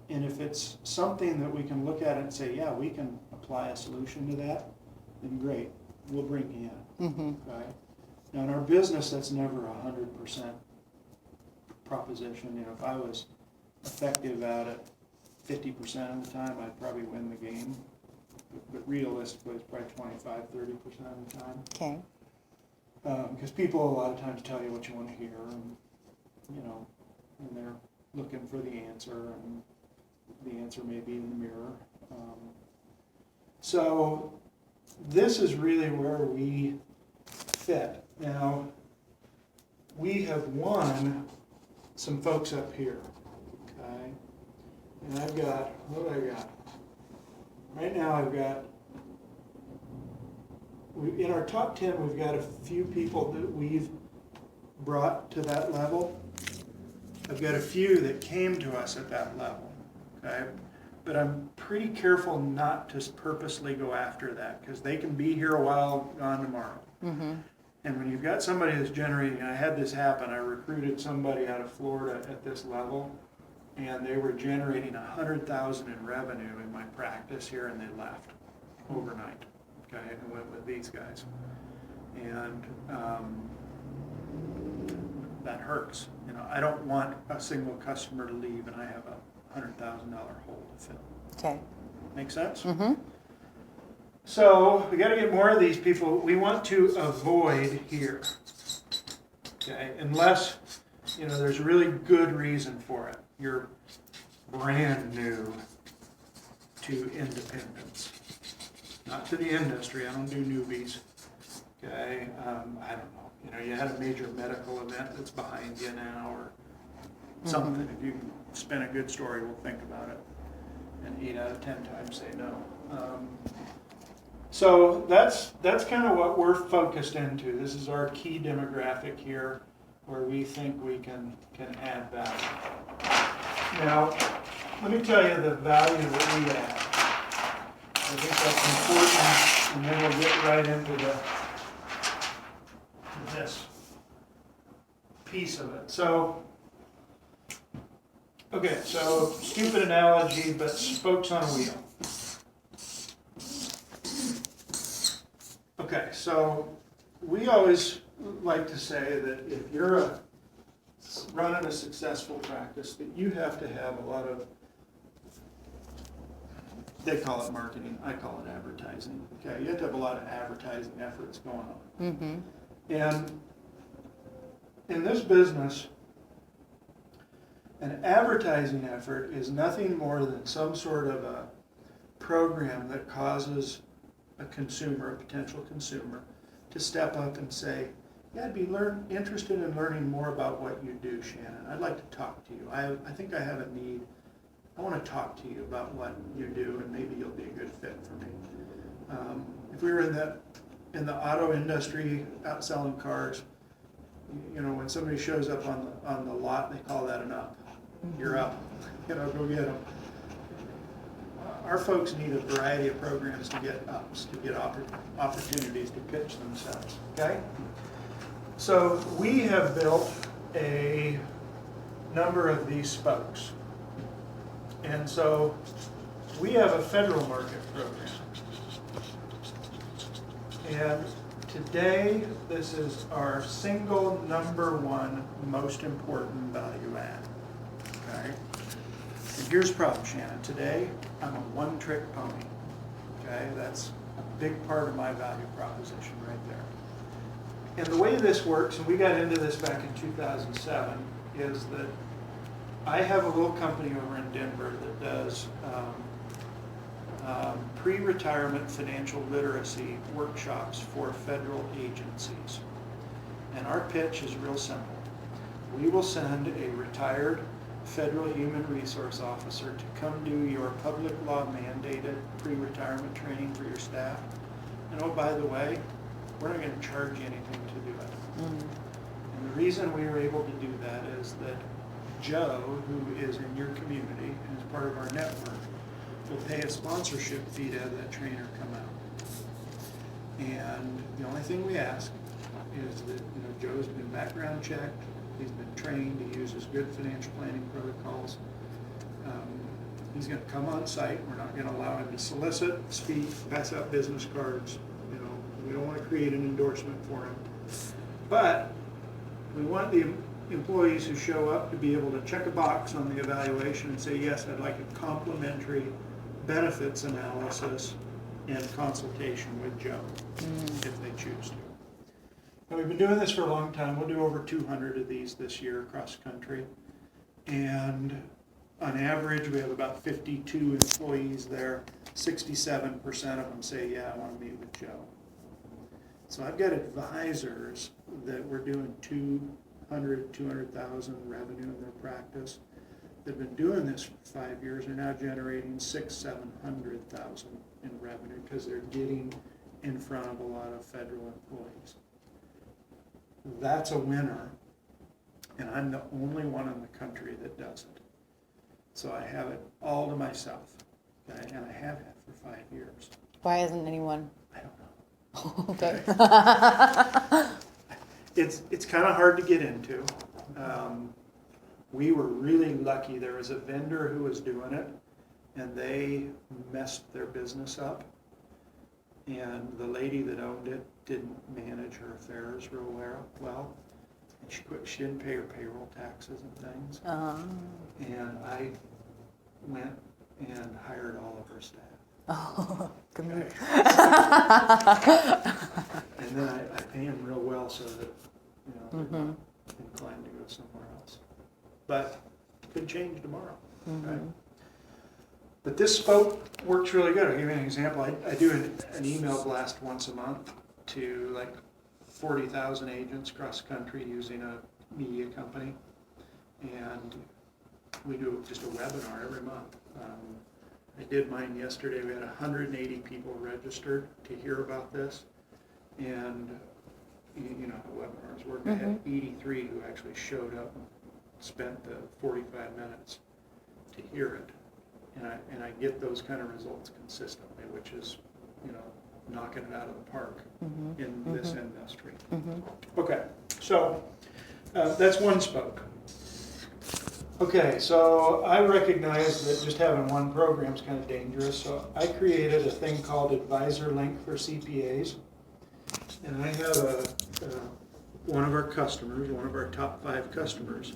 And if it's something that we can look at and say, yeah, we can apply a solution to that, then great, we'll bring you in, okay? Now in our business, that's never 100% proposition. You know, if I was effective at it 50% of the time, I'd probably win the game. But realistically, it's probably 25, 30% of the time. Okay. Because people a lot of times tell you what you want to hear, and you know, and they're looking for the answer, and the answer may be in the mirror. So this is really where we fit. Now, we have won some folks up here, okay? And I've got, what do I got? Right now I've got, in our top 10, we've got a few people that we've brought to that level. I've got a few that came to us at that level, okay? But I'm pretty careful not to purposely go after that because they can be here a while, gone tomorrow. And when you've got somebody that's generating, and I had this happen, I recruited somebody out of Florida at this level, and they were generating 100,000 in revenue in my practice here, and they left overnight, okay, and went with these guys. And that hurts. You know, I don't want a single customer to leave and I have a $100,000 hole to fill. Okay. Make sense? So we got to get more of these people. We want to avoid here, okay? Unless, you know, there's a really good reason for it. You're brand new to independence, not to the industry. I don't do newbies, okay? I don't know. You know, you had a major medical event that's behind you now, or something. If you can spin a good story, we'll think about it. And 8 out of 10 times say no. So that's kind of what we're focused into. This is our key demographic here, where we think we can add value. Now, let me tell you the value that we add. I think that's important, and then we'll get right into this piece of it. So, okay, so stupid analogy, but spokes on a wheel. Okay, so we always like to say that if you're running a successful practice, that you have to have a lot of, they call it marketing, I call it advertising. Okay, you have to have a lot of advertising efforts going on. And in this business, an advertising effort is nothing more than some sort of a program that causes a consumer, a potential consumer, to step up and say, yeah, I'd be interested in learning more about what you do, Shannon. I'd like to talk to you. I think I have a need. I want to talk to you about what you do, and maybe you'll be a good fit for me. If we were in the auto industry, out selling cars, you know, when somebody shows up on the lot, they call that an up. You're up. You know, go get them. Our folks need a variety of programs to get ups, to get opportunities to pitch themselves. Okay. So we have built a number of these spokes. And so we have a federal market program. And today, this is our single number one most important value add. Okay? And here's the problem, Shannon. Today, I'm a one-trick pony. Okay? That's a big part of my value proposition right there. And the way this works, and we got into this back in 2007, is that I have a little company over in Denver that does pre-retirement financial literacy workshops for federal agencies. And our pitch is real simple. We will send a retired federal human resource officer to come do your public law mandated pre-retirement training for your staff. And oh, by the way, we're not going to charge you anything to do it. And the reason we were able to do that is that Joe, who is in your community and is part of our network, will pay a sponsorship fee to have that trainer come out. And the only thing we ask is that, you know, Joe's been background checked, he's been trained to use his good financial planning protocols. He's going to come on site. We're not going to allow him to solicit, speak, pass out business cards. You know, we don't want to create an endorsement for him. But we want the employees who show up to be able to check a box on the evaluation and say, yes, I'd like a complimentary benefits analysis and consultation with Joe, if they choose to. Now, we've been doing this for a long time. We'll do over 200 of these this year across the country. And on average, we have about 52 employees there. 67% of them say, yeah, I want to meet with Joe. So I've got advisors that we're doing 200,000 revenue in their practice. They've been doing this for 5 years. They're now generating 700,000 in revenue because they're getting in front of a lot of federal employees. That's a winner, and I'm the only one in the country that does it. So I have it all to myself, okay? And I have had for 5 years. Why isn't anyone? I don't know. Okay. It's kind of hard to get into. We were really lucky. There was a vendor who was doing it, and they messed their business up. And the lady that owned it didn't manage her affairs real well. And she quit. She didn't pay her payroll taxes and things. And I went and hired all of her staff. Oh, good move. And then I pay them real well so that, you know, they're not inclined to go somewhere else. But it could change tomorrow, right? But this spoke works really good. I'll give you an example. I do an email blast once a month to like 40,000 agents across the country using a media company. And we do just a webinar every month. I did mine yesterday. We had 180 people registered to hear about this. And you know how webinars work. I had 83 who actually showed up and spent the 45 minutes to hear it. And I get those kind of results consistently, which is, you know, knocking it out of the park in this industry. Okay, so that's one spoke. Okay, so I recognize that just having one program is kind of dangerous, so I created a thing called Advisor Link for CPAs. And I have one of our customers, one of our top 5 customers.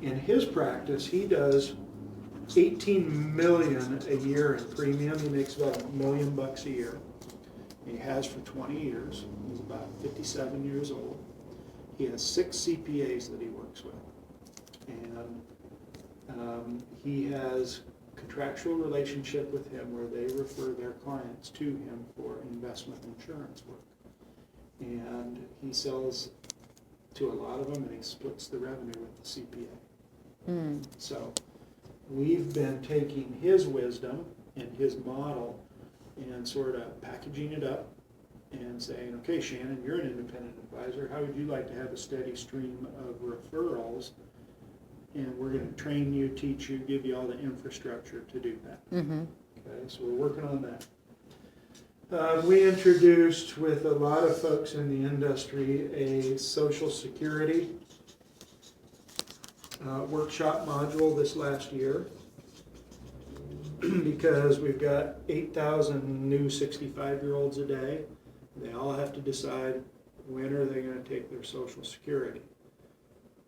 In his practice, he does $18 million a year in premium. He makes about $1 million a year. He has for 20 years. He's about 57 years old. He has 6 CPAs that he works with. And he has contractual relationship with him where they refer their clients to him for investment insurance work. And he sells to a lot of them, and he splits the revenue with the CPA. Mm. So we've been taking his wisdom and his model and sort of packaging it up and saying, okay, Shannon, you're an independent advisor. How would you like to have a steady stream of referrals? And we're going to train you, teach you, give you all the infrastructure to do that. Mm-hmm. Okay, so we're working on that. We introduced with a lot of folks in the industry a Social Security workshop module this last year because we've got 8,000 new 65-year-olds a day. They all have to decide when are they going to take their Social Security.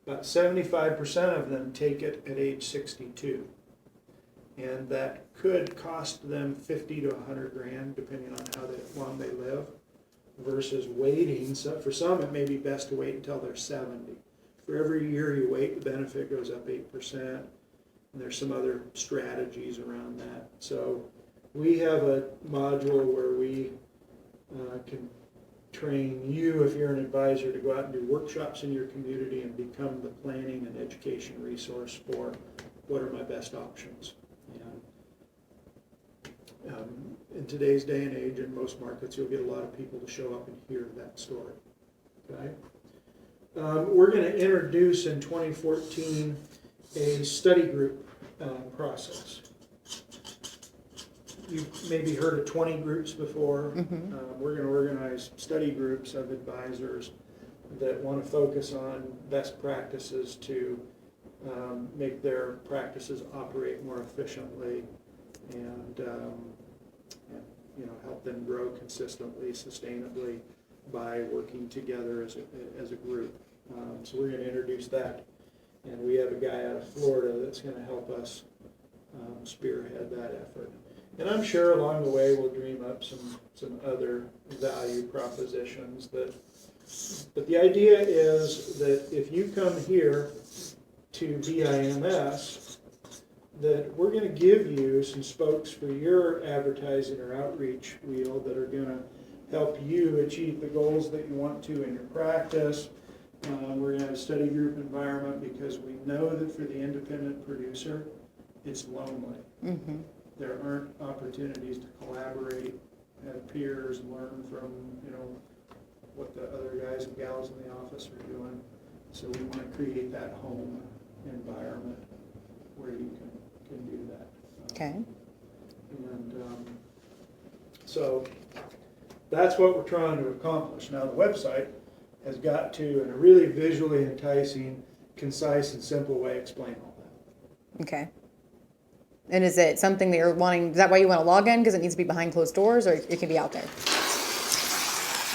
About 75% of them take it at age 62. And that could cost them 50 to 100 grand, depending on how long they live, versus waiting. So for some, it may be best to wait until they're 70. For every year you wait, the benefit goes up 8%. And there's some other strategies around that. So we have a module where we can train you, if you're an advisor, to go out and do workshops in your community and become the planning and education resource for what are my best options. In today's day and age, in most markets, you'll get a lot of people to show up and hear that story. Okay? We're going to introduce in 2014 a study group process. You've maybe heard of 20 groups before. Mm-hmm. We're going to organize study groups of advisors that want to focus on best practices to make their practices operate more efficiently and help them grow consistently, sustainably by working together as a group. So we're going to introduce that, and we have a guy out of Florida that's going to help us spearhead that effort. And I'm sure along the way we'll dream up some other value propositions but the idea is that if you come here to BIMS, that we're going to give you some spokes for your advertising or outreach wheel that are going to help you achieve the goals that you want to in your practice. We're going to have a study group environment because we know that for the independent producer, it's lonely. Mm-hmm. There aren't opportunities to collaborate, have peers, learn from, what the other guys and gals in the office are doing. So we want to create that home environment where you can do that. Okay. And so that's what we're trying to accomplish. Now the website has got to, in a really visually enticing, concise, and simple way, explain all that. Okay. And is it something that you're wanting, is that why you want to log in? Because it needs to be behind closed doors, or it can be out there?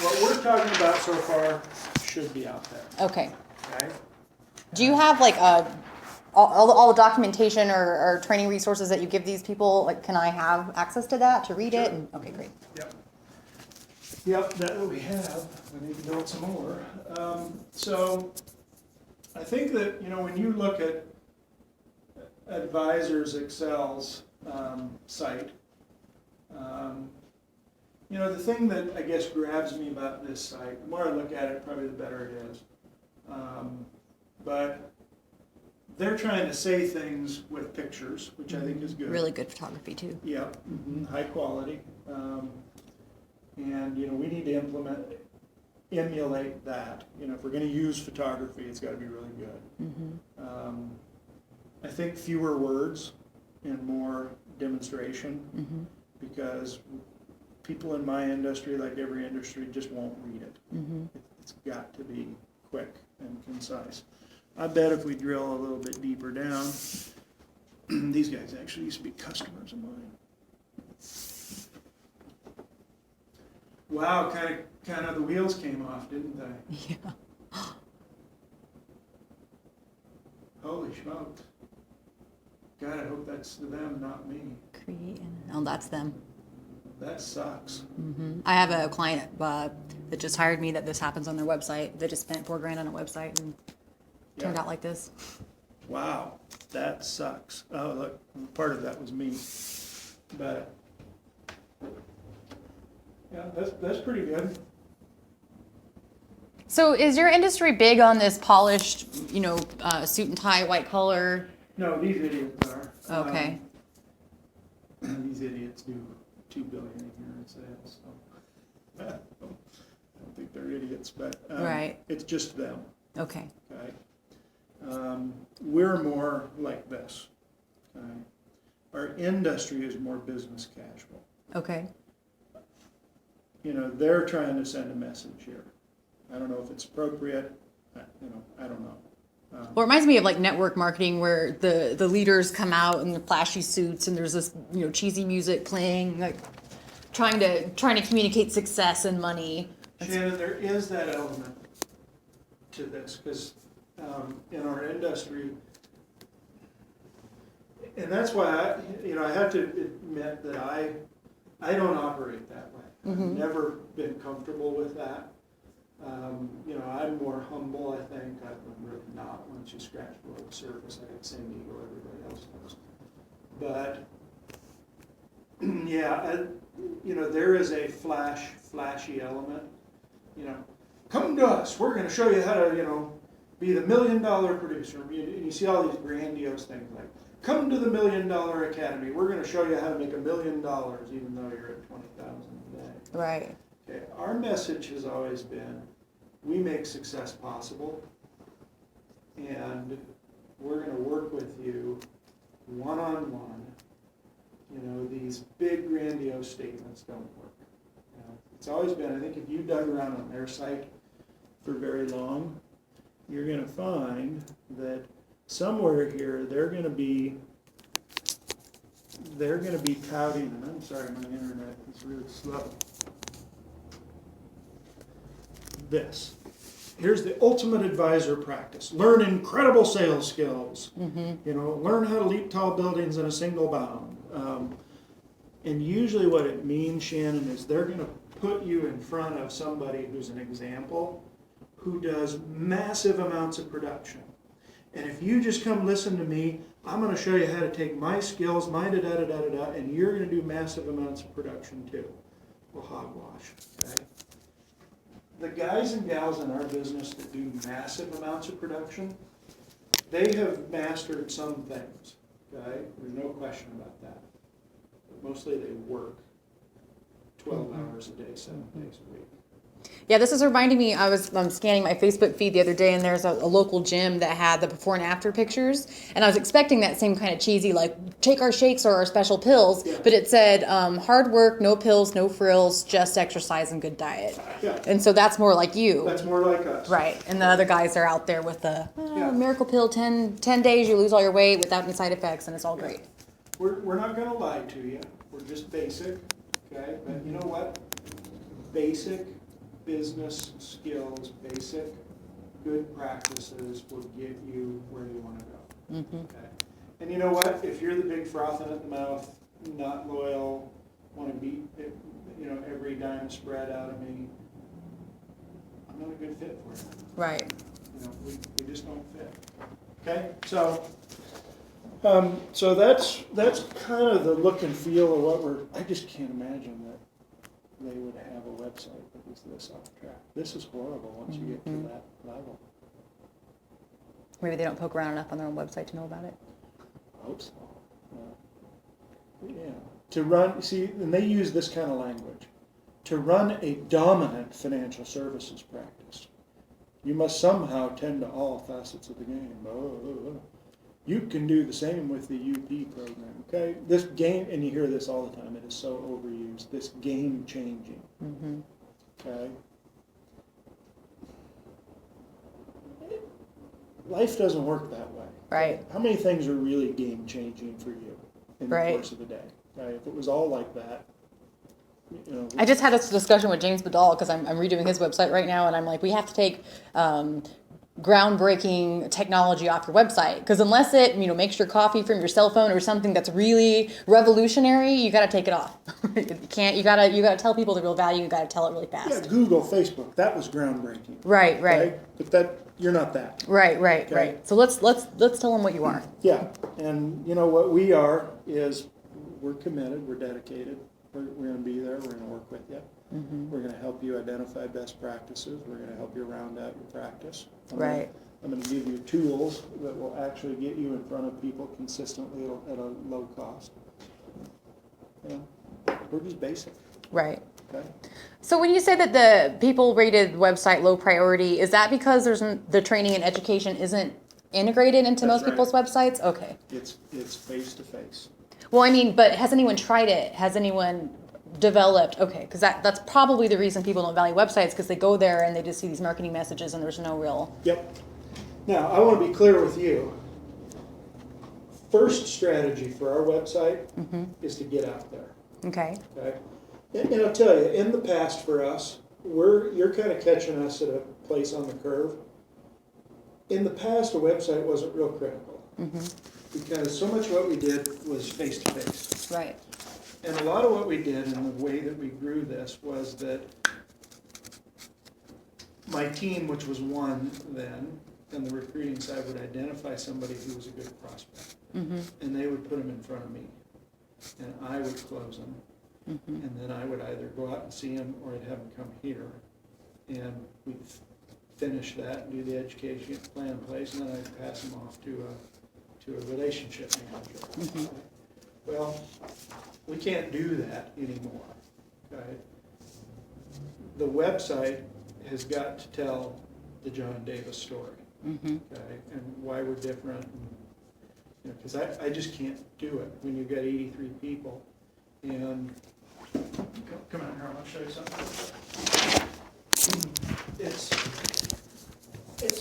What we're talking about so far should be out there. Okay. Okay? Do you have like all the documentation or training resources that you give these people? Like, can I have access to that to read it? Sure. And, okay, great. Yep, that we have. We need to build some more. So I think that, when you look at Advisors Excel's site, the thing that I guess grabs me about this site, the more I look at it, probably the better it is. But they're trying to say things with pictures, which I think is good. Really good photography too. Yeah, high quality. And, we need to emulate that. If we're going to use photography, it's got to be really good. Mm-hmm. I think fewer words and more demonstration, because people in my industry, like every industry, just won't read it. It's got to be quick and concise. I bet if we drill a little bit deeper down, these guys actually used to be customers of mine. Wow, kind of the wheels came off, didn't they? Yeah. Holy smokes. God, I hope that's them, not me. Oh, that's them. That sucks. I have a client that just hired me that this happens on their website. They just spent $4,000 on a website and turned out like this. Wow, that sucks. Oh, look, part of that was me. But, yeah, that's pretty good. So is your industry big on this polished, suit and tie, white collar? No, these idiots are. Okay. These idiots do $2 billion a year in sales. So. I don't think they're idiots, but Right. it's just them. Okay. Okay. We're more like this. Okay. Our industry is more business casual. Okay. They're trying to send a message here. I don't know if it's appropriate. I don't know. Well, it reminds me of like network marketing where the leaders come out in the flashy suits and there's this cheesy music playing, like trying to communicate success and money. Shannon, there is that element to this because in our industry, and that's why I have to admit that I don't operate that way. I've never been comfortable with that. I'm more humble, I think. I'm really not once you scratch below the surface. I got the same ego everybody else does. But, there is a flashy element. Come to us. We're going to show you how to, be the $1 million producer. You see all these grandiose things like, come to the $1 Million Academy. We're going to show you how to make $1 million even though you're at 20,000 a day. Right. Okay. Our message has always been, we make success possible, and we're going to work with you one-on-one. These big grandiose statements don't work. It's always been, I think if you dug around on their site for very long, you're going to find that somewhere here they're going to be touting, and I'm sorry, my internet is really slow. This. Here's the ultimate advisor practice. Learn incredible sales skills. Learn how to leap tall buildings in a single bound. And usually what it means, Shannon, is they're going to put you in front of somebody who's an example who does massive amounts of production. And if you just come listen to me, I'm going to show you how to take my skills, my da-da-da-da-da-da, and you're going to do massive amounts of production too. Well, hogwash, okay? The guys and gals in our business that do massive amounts of production, they have mastered some things, okay? There's no question about that. But mostly they work 12 hours a day, 7 days a week. Yeah, this is reminding me, I'm scanning my Facebook feed the other day and there's a local gym that had the before and after pictures, and I was expecting that same kind of cheesy, like, take our shakes or our special pills, Yeah. but it said, hard work, no pills, no frills, just exercise and good diet. Yeah. And so that's more like you. That's more like us. Right, and the other guys are out there with the Yeah. miracle pill, 10 days, you lose all your weight without any side effects, and it's all great. We're not going to lie to you. We're just basic, okay? But you know what? Basic business skills, basic good practices will get you where you want to go. Okay? And you know what? If you're the big frothing at the mouth, not loyal, want to beat every dime spread out of me, I'm not a good fit for you. Right. We just don't fit. Okay? So that's kind of the look and feel of what I just can't imagine that they would have a website that was this off track. This is horrible once you get to that level. Maybe they don't poke around enough on their own website to know about it. I hope so. Yeah. To run, and they use this kind of language. To run a dominant financial services practice, you must somehow tend to all facets of the game. You can do the same with the UP program, okay? This game, and you hear this all the time, it is so overused, this game changing, okay? Life doesn't work that way. Right. How many things are really game changing for you in the Right. course of a day? Okay? If it was all like that, I just had this discussion with James Badal because I'm redoing his website right now, and I'm like, we have to take groundbreaking technology off your website, because unless it makes your coffee from your cell phone or something that's really revolutionary, you got to take it off. You can't. You gotta tell people the real value. You got to tell it really yeah, fast. Google, Facebook, that was groundbreaking. Right. Okay? But you're not that. Right. Okay. So let's tell them what you are. Yeah, and what we are is we're committed, we're dedicated, we're gonna be there, we're gonna work with you. Mm-hmm. We're gonna help you identify best practices, we're gonna help you round out your practice. I'm gonna give you tools that will actually get you in front of people consistently at a low cost. You know, we're just basic, Right. okay? So when you say that the people rated website low priority, is that because the training and education isn't integrated into That's most people's websites? Okay. It's face to face. Well, I mean, but has anyone tried it? Has anyone developed? Okay, because that's probably the reason people don't value websites, because they go there and they just see these marketing messages and there's no real. Yep. Now, I want to be clear with you. First strategy for our website is to get out there. Okay. Okay? And I'll tell you, in the past for us, you're kind of catching us at a place on the curve. In the past, a website wasn't real critical because so much of what we did was face to face. Right. And a lot of what we did and the way that we grew this was that my team, which was one then, and the recruiting side would identify somebody who was a good prospect. And they would put them in front of me. And I would close them. And then I would either go out and see them or I'd have them come here. And we'd finish that and do the education, get the plan in place, and then I'd pass them off to a relationship manager. Well, we can't do that anymore. Okay? The website has got to tell the John Davis story. Okay, and why we're different, and, because I just can't do it when you've got 83 people, and come on here, I want to show you something. It's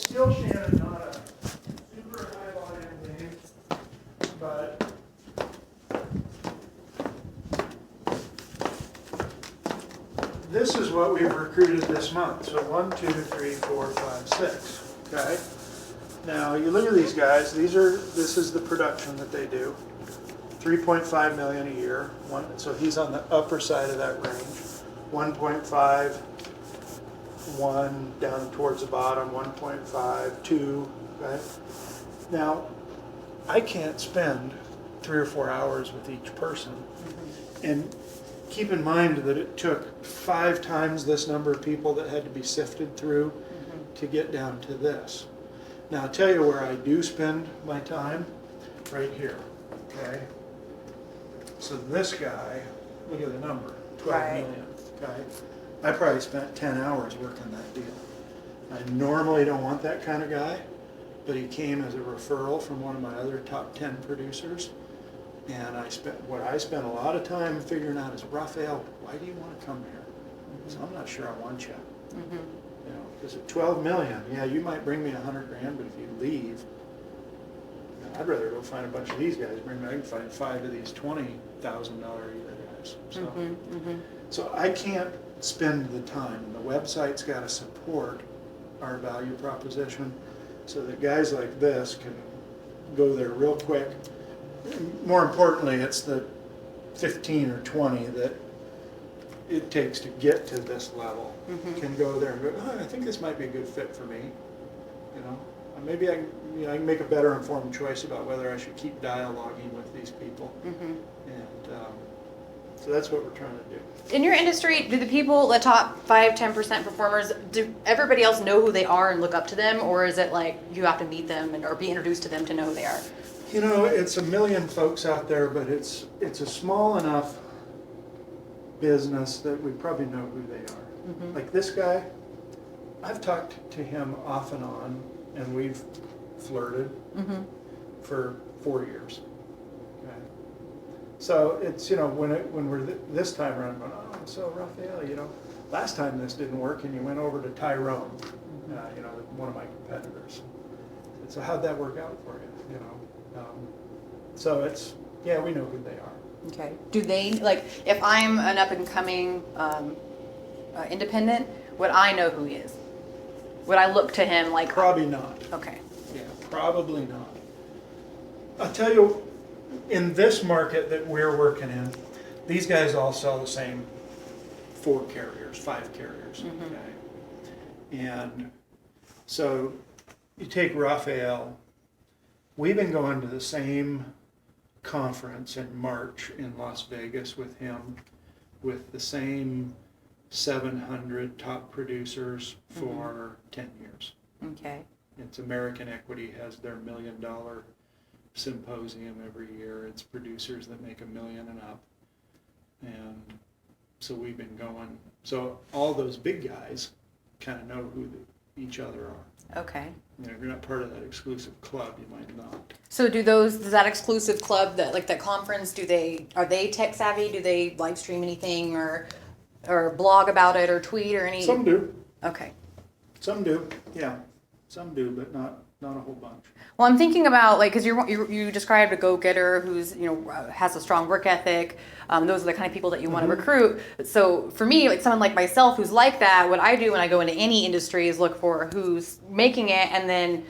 still, Shannon, not a super high volume thing, but this is what we've recruited this month. So 1, 2, 3, 4, 5, 6. Okay. Now you look at these guys. This is the production that they do. 3.5 million a year. So he's on the upper side of that range. 1.5, 1 down towards the bottom. 1.5, 2. Right. Now I can't spend 3 or 4 hours with each person, and keep in mind that it took 5 times this number of people that had to be sifted through to get down to this. Now I'll tell you where I do spend my time, right here, okay? So this guy, look at the number, 12 million, okay? I probably spent 10 hours working that deal. I normally don't want that kind of guy, but he came as a referral from one of my other top 10 producers. And what I spent a lot of time figuring out is, Raphael, why do you want to come here? So I'm not sure I want you. You know, because at 12 million, yeah, you might bring me 100 grand, but if you leave, I'd rather go find a bunch of these guys. I can find 5 of these $20,000 a year guys. So I can't spend the time. The website's got to support our value proposition so that guys like this can go there real quick. More importantly, it's the 15 or 20 that it takes to get to this level can go there and go, oh, I think this might be a good fit for me. You know, maybe I can make a better informed choice about whether I should keep dialoguing with these people. And so that's what we're trying to do. In your industry, do the people, the top 5-10% performers, do everybody else know who they are and look up to them, or is it like you have to meet them or be introduced to them to know who they are? You know, it's a million folks out there, but it's a small enough business that we probably know who they are. Like this guy, I've talked to him off and on, and we've flirted for 4 years. Okay. So it's, you know, when we're this time around, going, oh, so Raphael, you know, last time this didn't work, and you went over to Tyrone, you know, one of my competitors. So how'd that work out for you? You know. So it's, yeah, we know who they are. Okay. Do they, like, if I'm an up and coming independent, would I know who he is? Would I look to him like? Probably not. Okay. Yeah, probably not. I'll tell you, in this market that we're working in, these guys all sell the same 4 carriers, 5 carriers. Okay. And so you take Raphael. We've been going to the same conference in March in Las Vegas with him with the same 700 top producers for 10 years. Okay. It's American Equity has their $1 million symposium every year. It's producers that make $1 million and up. And so we've been going, so all those big guys kind of know who each other are. Okay. You know, if you're not part of that exclusive club, you might not. So does that exclusive club, that conference, are they tech savvy? Do they live stream anything or blog about it or tweet or any? Some do. Okay. Some do, yeah. Some do, but not a whole bunch. Well, I'm thinking about, like, because you described a go-getter who's, has a strong work ethic. Those are the kind of people that you want to recruit. So for me, like someone like myself who's like that, what I do when I go into any industry is look for who's making it and then,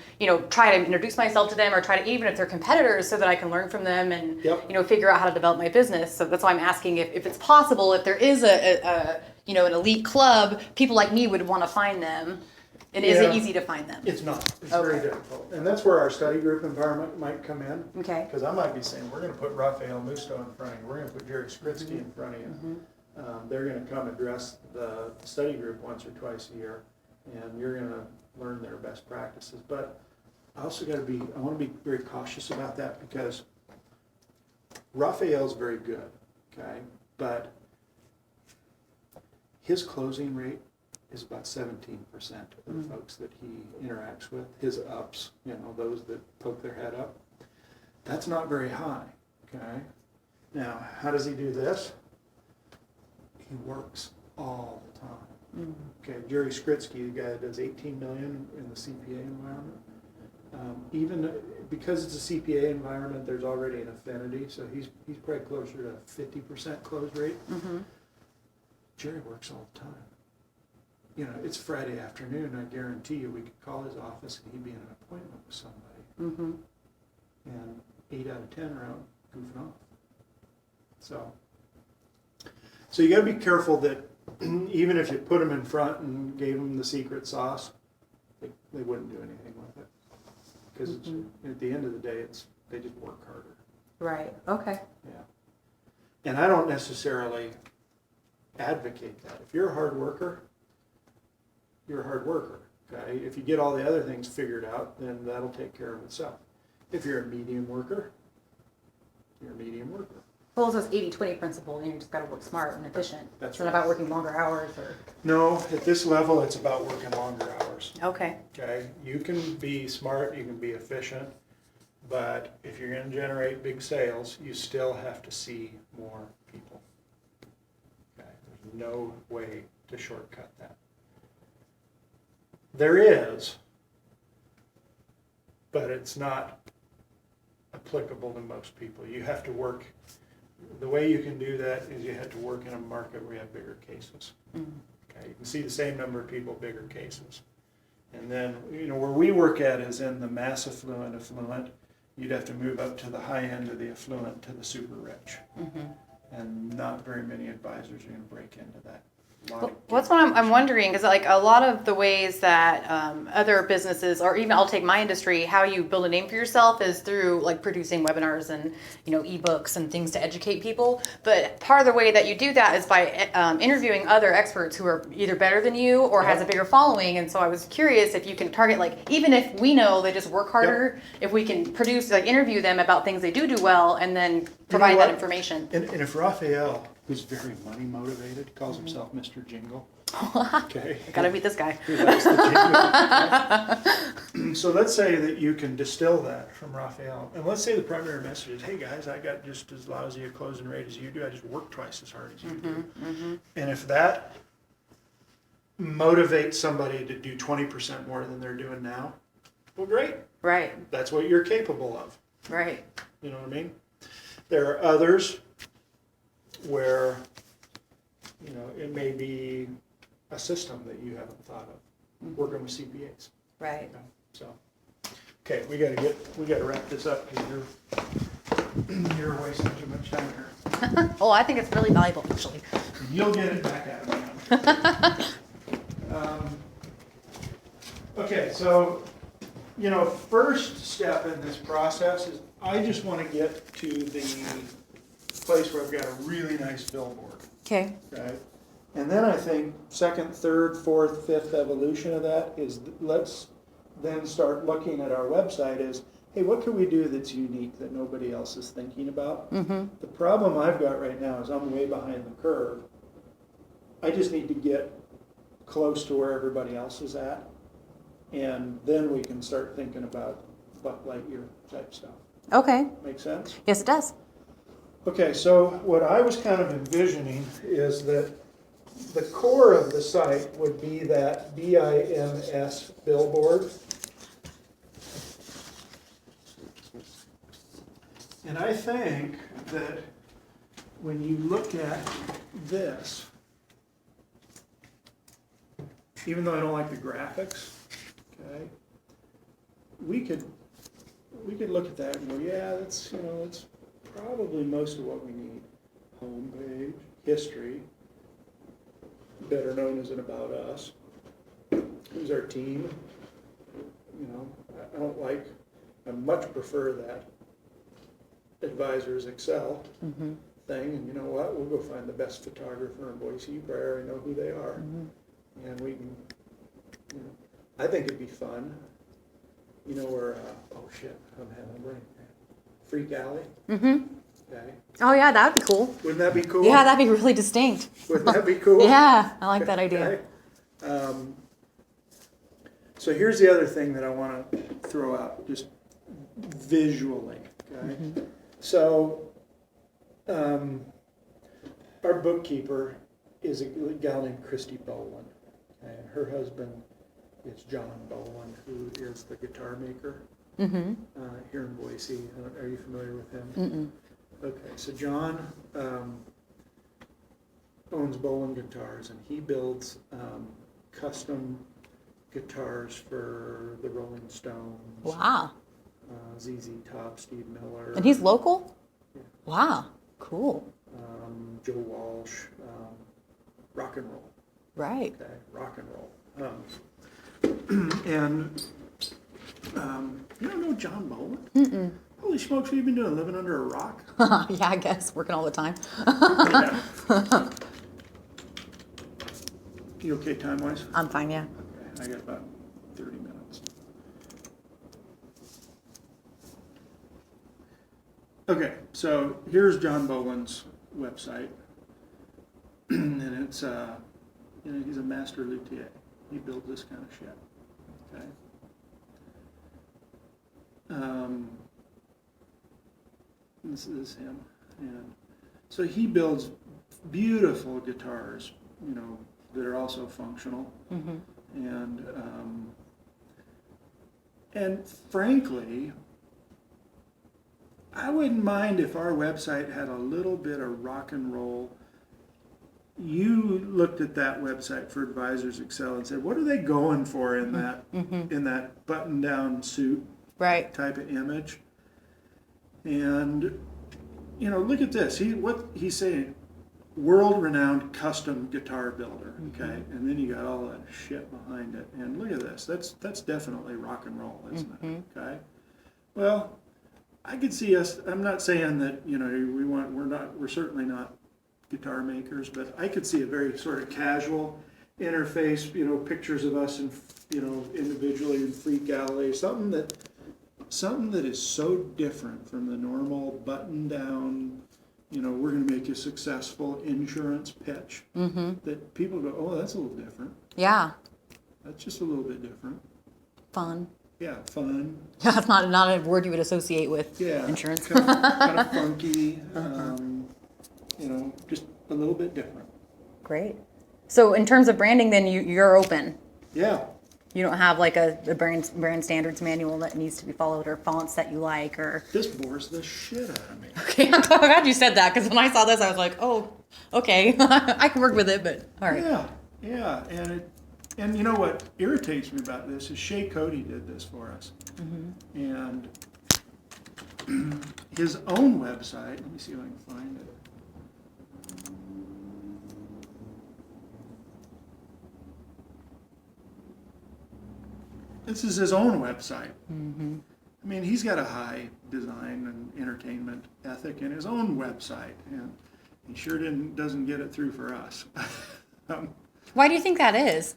try to introduce myself to them or try to, even if they're competitors, so that I can learn from them and, figure out how to develop my business. So that's why I'm asking if it's possible, if there is an elite club, people like me would want to find them. And is it easy to find them? It's not. It's very difficult. And that's where our study group environment might come in. Okay. Because I might be saying, we're going to put Raphael Musto in front of you. We're going to put Jerry Skritsky in front of you. They're going to come address the study group once or twice a year. And you're going to learn their best practices. But I also I want to be very cautious about that because Raphael's very good, okay? But his closing rate is about 17% of the folks that he interacts with. His ups, those that poke their head up, that's not very high, okay? Now, how does he do this? He works all the time. Okay, Jerry Skritsky, the guy that does 18 million in the CPA environment, even because it's a CPA environment, there's already an affinity, so he's probably closer to a 50% close rate. Jerry works all the time. It's Friday afternoon, I guarantee you we could call his office and he'd be in an appointment with somebody. And 8 out of 10 are out goofing off. So you got to be careful that even if you put them in front and gave them the secret sauce, they wouldn't do anything with it. Because at the end of the day, they just work harder. Right. Okay. Yeah. And I don't necessarily advocate that. If you're a hard worker, you're a hard worker, okay? If you get all the other things figured out, then that'll take care of itself. If you're a medium worker, you're a medium worker. Well, it's this 80-20 principle, and you just got to work smart and efficient. That's it's right. not about working longer hours or... No, at this level, it's about working longer hours. Okay. Okay? You can be smart, you can be efficient, but if you're going to generate big sales, you still have to see more people. Okay? There's no way to shortcut that. There is, but it's not applicable to most people. You have to work, the way you can do that is you have to work in a market where you have bigger cases. Okay, you can see the same number of people, bigger cases. And then, where we work at is in the mass affluent. You'd have to move up to the high end of the affluent to the super rich. And not very many advisors are going to break into that. Well, that's what I'm wondering, because like a lot of the ways that other businesses, or even I'll take my industry, how you build a name for yourself is through like producing webinars and ebooks and things to educate people. But part of the way that you do that is by interviewing other experts who are either better than you or has a bigger following. And so I was curious if you can target, like, even if we know they just work harder, if we can interview them about things they do well and then provide that information. And if Raphael, who's very money motivated, calls himself Mr. Jingle. Okay. I gotta meet this guy. He likes the jingle. So let's say that you can distill that from Raphael. And let's say the primary message is, hey guys, I got just as lousy a closing rate as you do. I just work twice as hard as you do. And if that motivates somebody to do 20% more than they're doing now, well, great. Right. That's what you're capable of. Right. You know what I mean? There are others where, it may be a system that you haven't thought of, working with CPAs. Right. So, okay, we gotta wrap this up because you're wasting too much time here. Oh, I think it's really valuable, actually. You'll get it back out of me. Okay, so, first step in this process is I just want to get to the place where I've got a really nice billboard. Okay. Okay. And then I think second, third, fourth, fifth evolution of that is let's then start looking at our website as, hey, what can we do that's unique that nobody else is thinking about? Mm-hmm. The problem I've got right now is I'm way behind the curve. I just need to get close to where everybody else is at. And then we can start thinking about Buck Lightyear type stuff. Okay. Make sense? Yes, it does. Okay, so what I was kind of envisioning is that the core of the site would be that BIMS billboard. And I think that when you look at this, even though I don't like the graphics, okay, we could look at that and go, yeah, that's, it's probably most of what we need. Homepage, history, better known as an about us. Who's our team? I much prefer that advisors Excel Mm-hmm. thing, and you know what? We'll go find the best photographer in Boise. You probably already know who they are. Mm-hmm. And we can, I think it'd be fun. Where, oh shit, I'm having a brain. Freak Alley, Mm-hmm. okay? Oh yeah, that would be cool. Wouldn't that be cool? Yeah, that'd be really distinct. Wouldn't that be cool? Yeah, I like that idea. Okay. So here's the other thing that I want to throw out, just visually, okay? Mm-hmm. So, our bookkeeper is a gal named Christy Boland, and her husband is John Boland, who is the guitar maker Mm-hmm. here in Boise. Are you familiar with him? Mm-mm. Okay, so John owns Boland Guitars, and he builds custom guitars for the Rolling Stones, Wow. ZZ Top, Steve Miller. And he's local? Yeah. Wow. Cool. Joe Walsh, rock and roll. Right. Okay, rock and roll. And you don't know John Boland? Mm-mm. Holy smokes, what have you been doing? Living under a rock? Yeah, I guess. Working all the time. Yeah. You okay time-wise? I'm fine, yeah. Okay, I got about 30 minutes. Okay, so here's John Boland's website. And it's, he's a master luthier. He builds this kind of shit, okay? This is him. And so he builds beautiful guitars, that are also functional. Mm-hmm. And frankly, I wouldn't mind if our website had a little bit of rock and roll. You looked at that website for Advisors Excel and said, what are they going for in that in that button-down suit Right. type of image? And look at this. What he's saying, world-renowned custom guitar builder. Okay, and then you got all that shit behind it. And look at this. That's definitely rock and roll, isn't it? Okay. Well, I could see us. I'm not saying that we're certainly not guitar makers, but I could see a very sort of casual interface. Pictures of us individually in Freak Alley. Something that is so different from the normal button-down. We're going to make a successful insurance pitch. Mm-hmm. That people go, oh, that's a little different. Yeah. That's just a little bit different. Fun. Yeah, fun. Yeah, that's not a word you would associate with Yeah, insurance. kind of funky. Just a little bit different. Great. So in terms of branding, then you're open. Yeah. You don't have like a brand standards manual that needs to be followed, or fonts that you like, or. This bores the shit out of me. Okay, I'm glad you said that, because when I saw this, I was like, oh, okay, I can work with it, but all right. Yeah, and you know what irritates me about this is Shay Cody did this for us, and his own website. Let me see if I can find it. This is his own website. Mm-hmm. I mean, he's got a high design and entertainment ethic in his own website, and he sure doesn't get it through for us. Why do you think that is?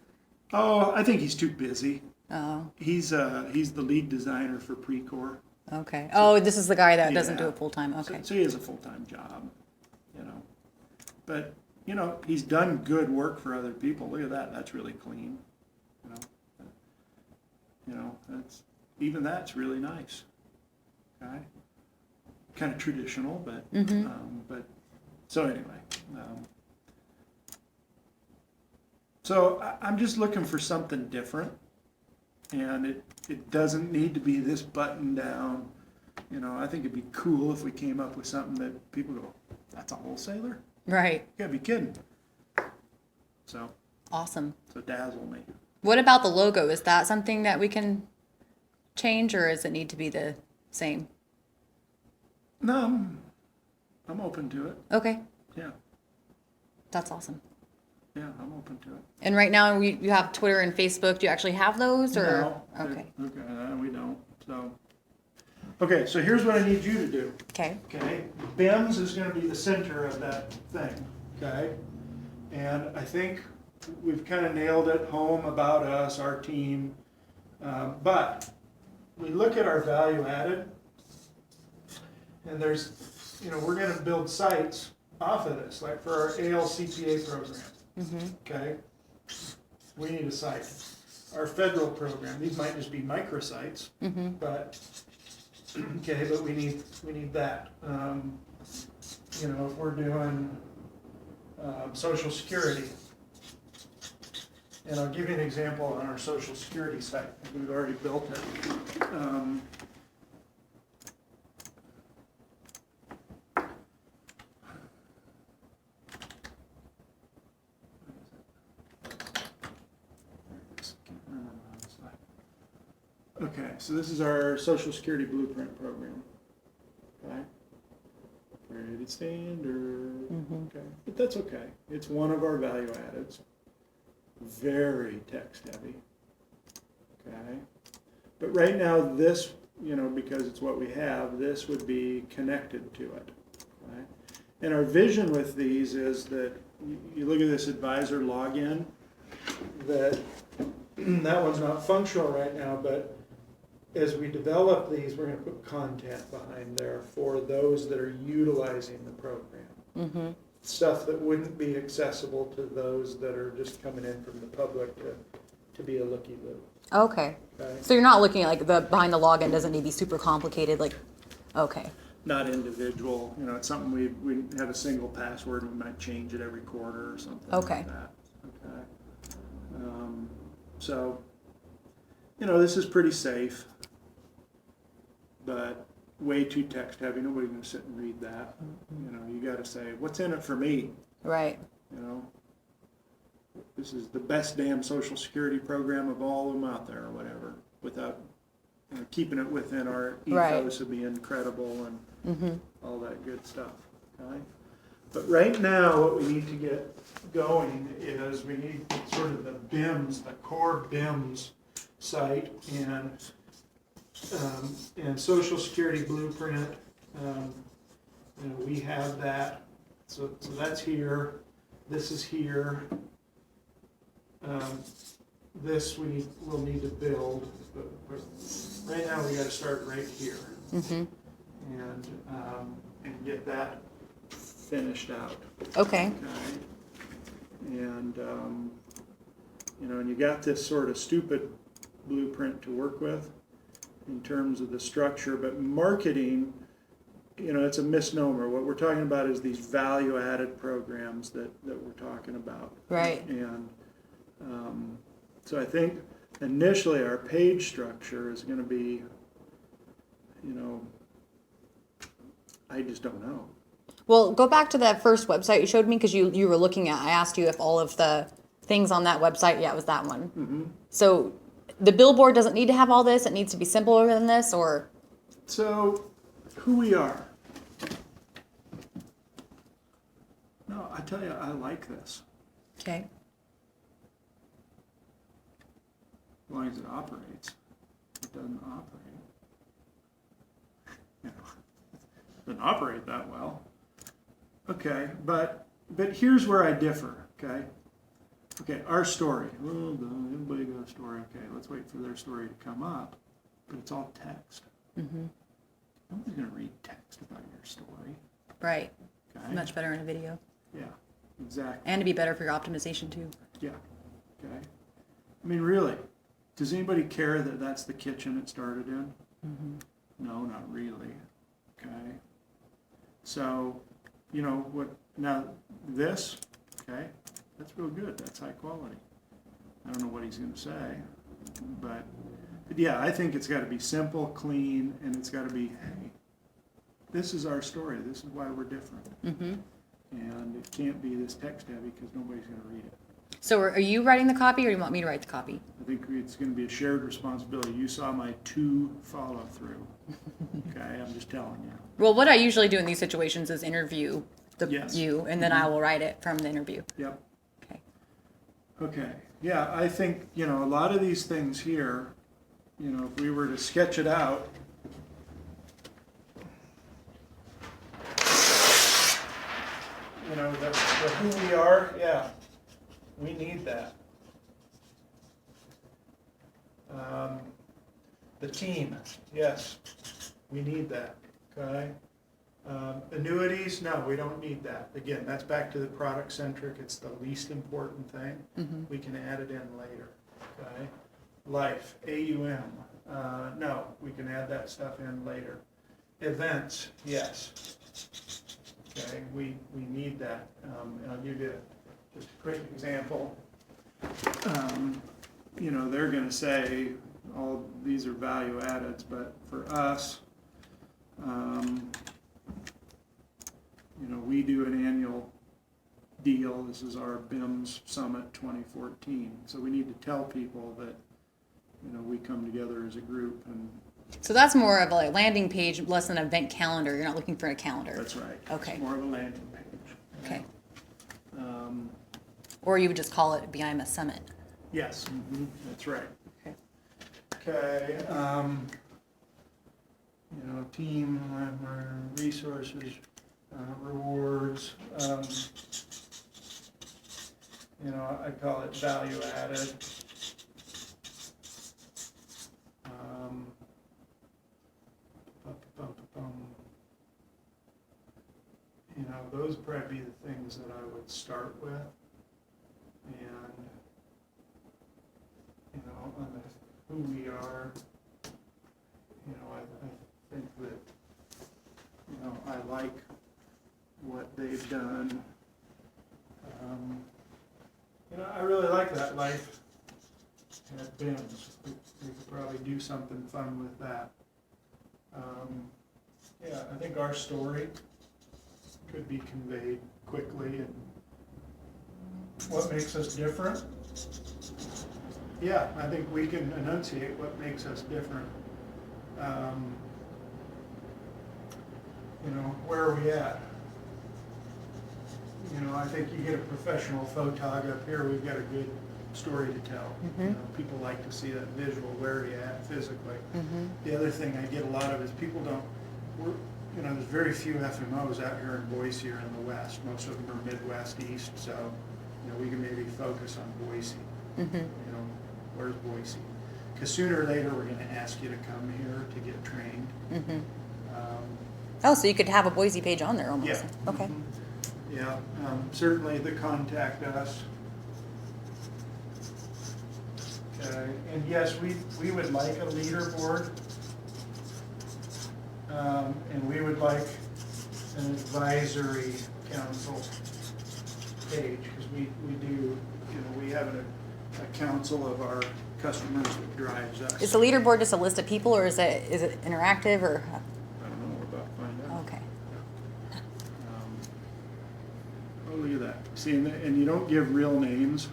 Oh, I think he's too busy. Oh, He's the lead designer for Precor. okay. Oh, this is the guy that doesn't do Yeah. it full time. Okay. So he has a full-time job, you know. But, you know, he's done good work for other people. Look at that. That's really clean. You know. That's really nice. Okay. Kind of traditional, but so anyway. So I'm just looking for something different, and it doesn't need to be this button down. You know, I think it'd be cool if we came up with something that people go, "That's a wholesaler? Right. You gotta be kidding." So Awesome. dazzle me. What about the logo? Is that something that we can change, or does it need to be the same? No, I'm open to it. Okay. Yeah, That's awesome. yeah, I'm open to it. And right now you have Twitter and Facebook. Do you actually have those, or No, okay? okay, we don't. So, okay, so here's what I need you to do. Okay. Okay, BIMS is going to be the center of that thing. Okay, and I think we've kind of nailed it home about us, our team. But we look at our value added, and there's, we're going to build sites off of this, like for our ALCPA program. Okay, we need a site. Our federal program, these might just be microsites, but okay, but we need that. If we're doing Social Security, and I'll give you an example on our Social Security site. We've already built it. Okay, so this is our Social Security Blueprint program. Okay, pretty standard. Okay, but that's okay. It's one of our value addeds. Very text heavy. Okay, but right now this, because it's what we have, this would be connected to it. Okay, and our vision with these is that you look at this advisor login. That one's not functional right now, but as we develop these, we're going to put content behind there for those that are utilizing the program. Stuff that wouldn't be accessible to those that are just coming in from the public to be a looky-loo. Okay. Okay? So you're not looking at like the behind the login doesn't need to be super complicated. Like, okay. Not individual. It's something we have a single password and we might change it every quarter or something Okay. like that. Okay. So, this is pretty safe, but way too text heavy. Nobody's going to sit and read that. You got to say, what's in it for me? Right. This is the best damn Social Security program of all of them out there, or whatever, without keeping it within our ethos of being credible and all that good stuff. Okay. But right now, what we need to get going is we need sort of the BIMS, the core BIMS site, and Social Security Blueprint. We have that, so that's here. This is here. This we'll need to build, but right now we got to start right here, and get that finished out. Okay. Okay. And and you got this sort of stupid blueprint to work with in terms of the structure, but marketing, it's a misnomer. What we're talking about is these value-added programs that we're talking about. Right. And so I think initially our page structure is going to be, I just don't know. Well, go back to that first website you showed me because you were looking at. I asked you if all of the things on that website. Yeah, it was that one. So the billboard doesn't need to have all this. It needs to be simpler than this, or. So, who we are. No, I tell you, I like this. Okay. As long as it operates. It doesn't operate. It doesn't operate that well. Okay, but here's where I differ, okay? Okay, our story. Well done, everybody got a story. Okay, let's wait for their story to come up. But it's all text. Mm-hmm. Nobody's going to read text about your story. Right. Okay? Much better in a video. Yeah, exactly. And to be better for your optimization too. Yeah, okay. I mean, really, does anybody care that that's the kitchen it started in? Mm-hmm. No, not really. Okay. So, you know what? Now this, okay, that's real good. That's high quality. I don't know what he's going to say, but yeah, I think it's got to be simple, clean, and it's got to be, hey, this is our story. This is why we're different. Mm-hmm. And it can't be this text heavy because nobody's going to read it. So are you writing the copy, or do you want me to write the copy? I think it's going to be a shared responsibility. You saw my 2 follow through. Okay, I'm just telling you. Well, what I usually do in these situations is interview Yes. you, and then I will write it from the interview. Yep. Okay. Okay. Yeah, I think, you know, a lot of these things here, you know, if we were to sketch it out, you know, the who we are, yeah, we need that. The team, yes, we need that, okay? Annuities, no, we don't need that. Again, that's back to the product centric, it's the least important thing. Mm-hmm. We can add it in later, okay? Life, AUM, no, we can add that stuff in later. Events, yes. Okay, we need that, and I'll give you just a quick example. You know, they're gonna say, all these are value addeds, but for us, you know, we do an annual deal. This is our BIMS Summit 2014. So we need to tell people that, you know, we come together as a group, and So that's more of a landing page, less than an event calendar. You're not looking for a calendar. that's right. Okay. It's more of a landing page. Okay. Um, Or you would just call it BIMS Summit. yes, that's right. Okay. Okay. You know, team, resources, rewards. You know, I call it value added. You know, those would probably be the things that I would start with. And, you know, on the who we are, you know, I think that, you know, I like what they've done. You know, I really like that life at BIMS. We could probably do something fun with that. Yeah, I think our story could be conveyed quickly, and what makes us different. Yeah, I think we can enunciate what makes us different. You know, where are we at? You know, I think you get a professional photog up here, we've got a good story to tell. Mm-hmm. You know, people like to see that visual, where are you at physically. Mm-hmm. The other thing I get a lot of is people don't, you know, there's very few FMOs out here in Boise or in the West. Most of them are Midwest, East, so, you know, we can maybe focus on Boise. Mm-hmm. You know, where's Boise? Because sooner or later, we're gonna ask you to come here to get trained. Mm-hmm. Oh, so you could have a Boise page on there almost. Yeah. Okay. Mhm. Yeah, certainly the contact us. Okay, and yes, we would like a leaderboard. And we would like an advisory council page, because we do, you know, we have a council of our customers that drives us. Is the leaderboard just a list of people, or is it interactive, or? I don't know, we're about to find out. Okay. Oh, look at that. See, and you don't give real names,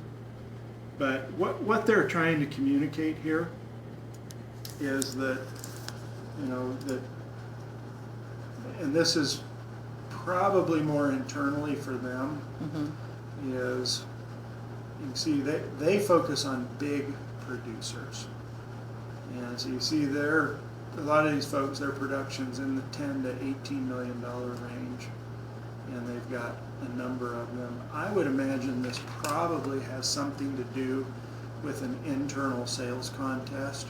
but what they're trying to communicate here is that, you know, that, and this is probably more internally for them, is, you can see they focus on big producers. And so you see a lot of these folks, their production's in the $10 to $18 million range. and they've got a number of them. I would imagine this probably has something to do with an internal sales contest.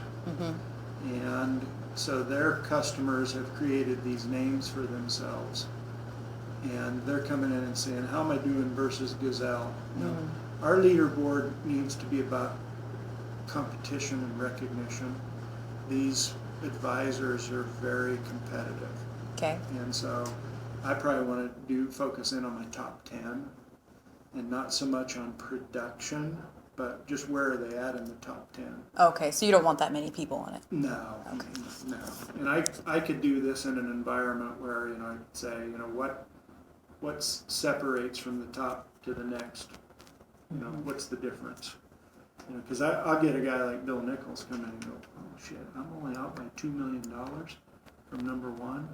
And so their customers have created these names for themselves. And they're coming in and saying, how am I doing versus Gazelle? You know, our leaderboard needs to be about competition and recognition. These advisors are very competitive. Okay. And so I probably want to focus in on my top 10 and not so much on production, but just where are they at in the top 10. Okay, so you don't want that many people on it. No, Okay. no. And I could do this in an environment where, you know, I'd say, you know, what separates from the top to the next? You know, what's the difference? You know, because I'll get a guy like Bill Nichols come in and go, oh shit, I'm only out by $2 million from number one.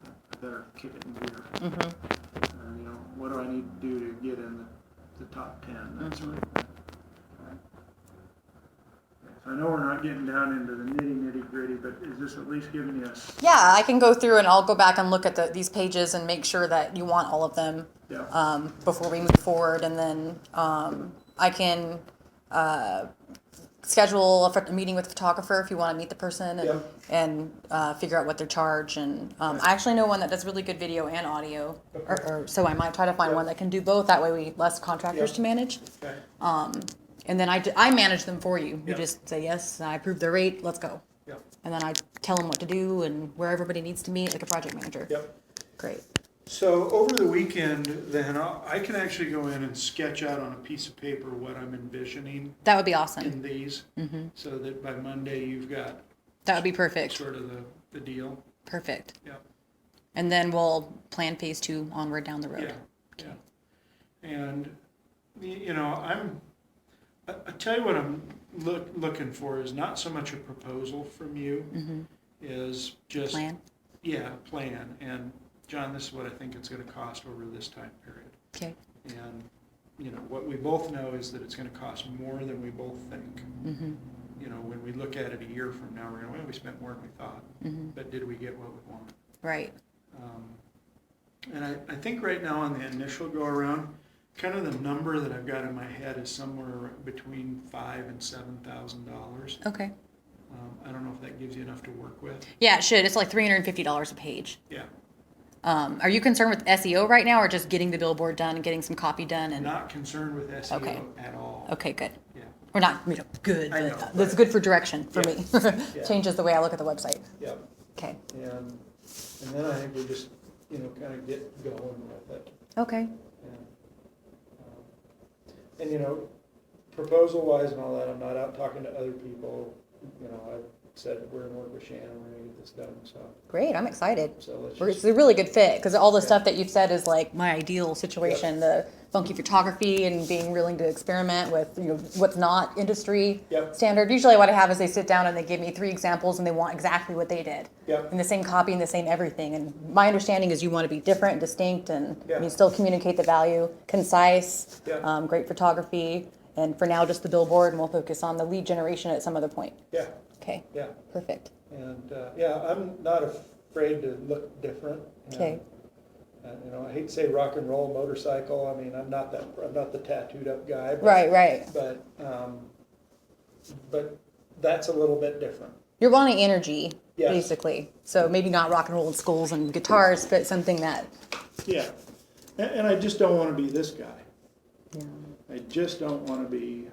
I better kick it in gear. Or, you know, what do I need to do to get in the top 10? That's right. So I know we're not getting down into the nitty gritty, but is this at least giving you a... Yeah, I can go through and I'll go back and look at these pages and make sure that you want all of them before we move forward. And then I can schedule a meeting with the photographer if you want to meet the person and figure out what their charge. And I actually know one that does really good video and audio. Or so I might try to find one that can do both. That way we less contractors to manage. Okay. And then I manage them for you. You just say, yes, I approve the rate, let's go. Yep. And then I tell them what to do and where everybody needs to meet, like a project manager. Yep. Great. So over the weekend, then I can actually go in and sketch out on a piece of paper what I'm envisioning That would be awesome. in these, so that by Monday you've got That would be perfect. sort of the deal. Perfect. Yep. And then we'll plan phase 2 onward down the road. Yeah. And you know, I tell you what I'm looking for is not so much a proposal from you, is just Plan. Yeah, plan. And John, this is what I think it's going to cost over this time period. Okay. And you know what we both know is that it's going to cost more than we both think. You know, when we look at it a year from now, we're going, well, we spent more than we thought, but did we get what we wanted? Right. And I think right now on the initial go around, kind of the number that I've got in my head is somewhere between $5,000 and $7,000. Okay. I don't know if that gives you enough to work with. Yeah, it should. It's like $350 a page. Yeah. Are you concerned with SEO right now or just getting the billboard done and getting some copy done? And Not concerned with SEO Okay. at all. Okay, good. Yeah. Or not, good, I but know, that's but- good for direction for me. Yeah. Changes the way I look at the website. Yep. Okay. And then I think we just, you know, kind of get going with it. Okay. And you know, proposal wise and all that, I'm not out talking to other people. You know, I've said we're gonna work with Shannon, we're gonna get this done, so Great. I'm excited. let's It's just, a really good fit because all the stuff that you've said is like my ideal situation. The funky photography and being willing to experiment with what's not industry standard. Usually what I have is they sit down and they give me 3 examples and they want exactly what they did in the same copy and the same everything. And my understanding is you want to be different and distinct and you still communicate the value, concise, great photography. And for now, just the billboard, and we'll focus on the lead generation at some other point. Yeah. Okay. Yeah. Perfect. And I'm not afraid to look different. Okay. You know, I hate to say rock and roll motorcycle. I mean, I'm not the tattooed up guy. But, Right. But that's a little bit different. You're wanting energy, Yes. basically. So maybe not rock and roll and skulls and guitars, but something that. Yeah. And I just don't want to be this guy. Yeah. I just don't want to be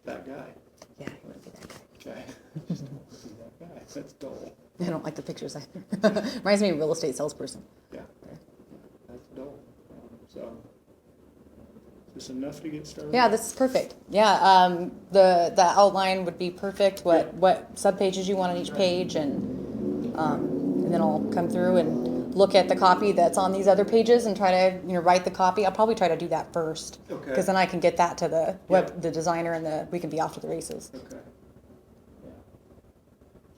that guy. Yeah, you want to be that guy. Okay. That guy. That's dull. I don't like the pictures either. Reminds me of a real estate salesperson. Yeah. That's dull. So, is this enough to get started? Yeah, this is perfect. Yeah, the outline would be perfect. What subpages you want on each page, and then I'll come through and look at the copy that's on these other pages and try to write the copy. I'll probably try to do that first, Okay. because then I can get that to the the designer, and we can be off to the races. Okay. Yeah.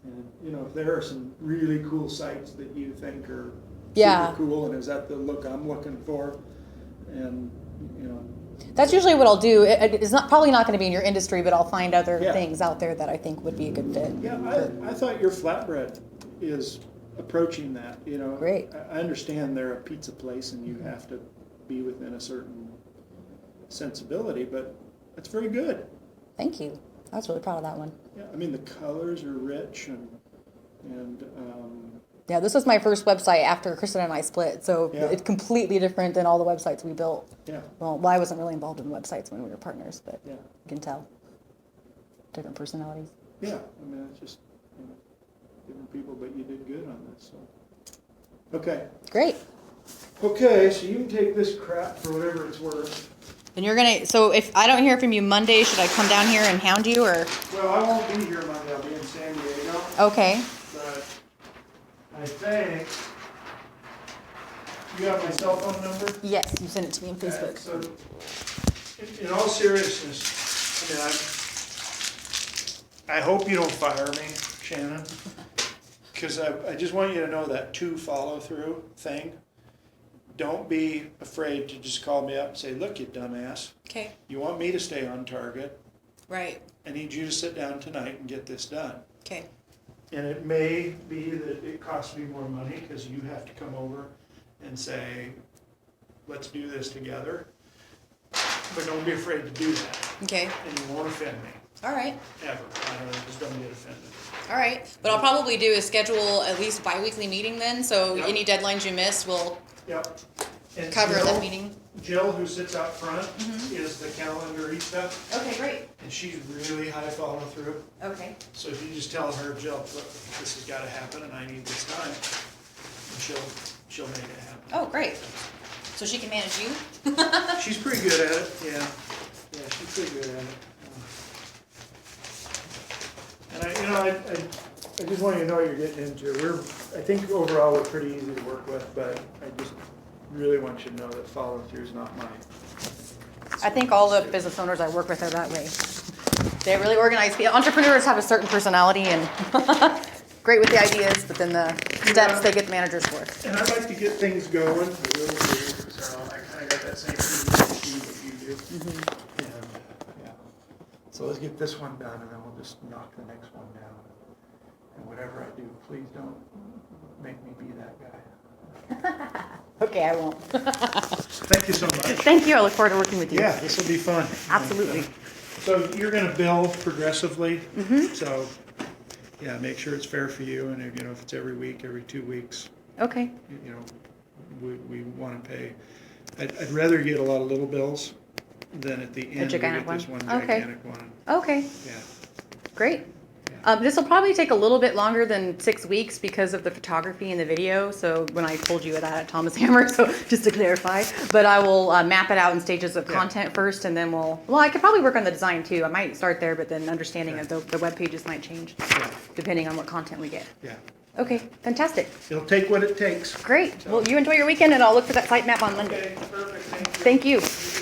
And if there are some really cool sites that you think are super cool, and is that the look I'm looking for, and That's usually what I'll do. It's probably not going to be in your industry, but I'll find other things out there that I think would be a good fit. Yeah, I thought your flatbread is approaching that, you know. Great. I understand they're a pizza place and you have to be within a certain sensibility, but it's very good. Thank you. I was really proud of that one. Yeah, I mean, the colors are rich and Yeah, this was my first website after Kristen and I split, so Yeah. it's completely different than all the websites we built. yeah, Well, I wasn't really involved in websites when we were partners, but yeah, you can tell. Different personalities. yeah. I mean, it's just, you know, different people, but you did good on this, so. Okay. Great. Okay, so you can take this crap for whatever it's worth. And you're gonna, so if I don't hear from you Monday, should I come down here and hound you, or? Well, I won't be here Monday, I'll be in San Diego, Okay. but I think, you got my cell phone number? Yes, you sent it to me on Facebook. So, in all seriousness, I mean, I hope you don't fire me, Shannon, because I just want you to know that 2 follow-through thing. Don't be afraid to just call me up and say, look, you dumbass, Okay, you want me to stay on target. right, I need you to sit down tonight and get this done. okay. And it may be that it costs me more money because you have to come over and say, let's do this together. But don't be afraid to do that, Okay, and you won't offend me, all right, ever. I don't know, just don't get offended. all right. What I'll probably do is schedule at least bi-weekly meeting then, so Yep. any deadlines you miss, we'll Yep. And cover Jill- that meeting. Jill, who sits out front, is the calendarista, Okay, great. and she's really high follow through. Okay. So if you just tell her, Jill, look, this has gotta happen and I need this time, and she'll make it happen. Oh, great. So she can manage you? She's pretty good at it, yeah. Yeah, she's pretty good at it. And I just want you to know what you're getting into. I think overall we're pretty easy to work with, but I just really want you to know that follow through is not mine. I think all the business owners I work with are that way. They're really organized. Entrepreneurs have a certain personality and great with the ideas, but then the steps they get the managers for. And I'd like to get things going, I really do, so I kinda got that same feeling that you do. And, yeah. So let's get this one done and then we'll just knock the next one down. And whatever I do, please don't make me be that guy. Okay, I won't. Thank you so much. Thank you. I look forward to working with you. Yeah, this will be fun. Absolutely. So you're gonna bill progressively, so, yeah, make sure it's fair for you, and if, you know, if it's every week, every 2 weeks, Okay. you know, we wanna pay. I'd rather get a lot of little bills than at the end we gigantic get this one. one Okay. gigantic one, Okay. yeah. Great. This will probably take a little bit longer than 6 weeks because of the photography and the video. So when I told you that at Thomas Hammer, so just to clarify, but I will map it out in stages of Yeah. content first, and then I could probably work on the design too. I might start there, but then understanding of the web pages might change Yeah, depending on what content we get. yeah. Okay, fantastic. It'll take what it takes. Great. Well, you enjoy your weekend, and I'll look for that site map on Monday. Okay, perfect, thank you. Thank you.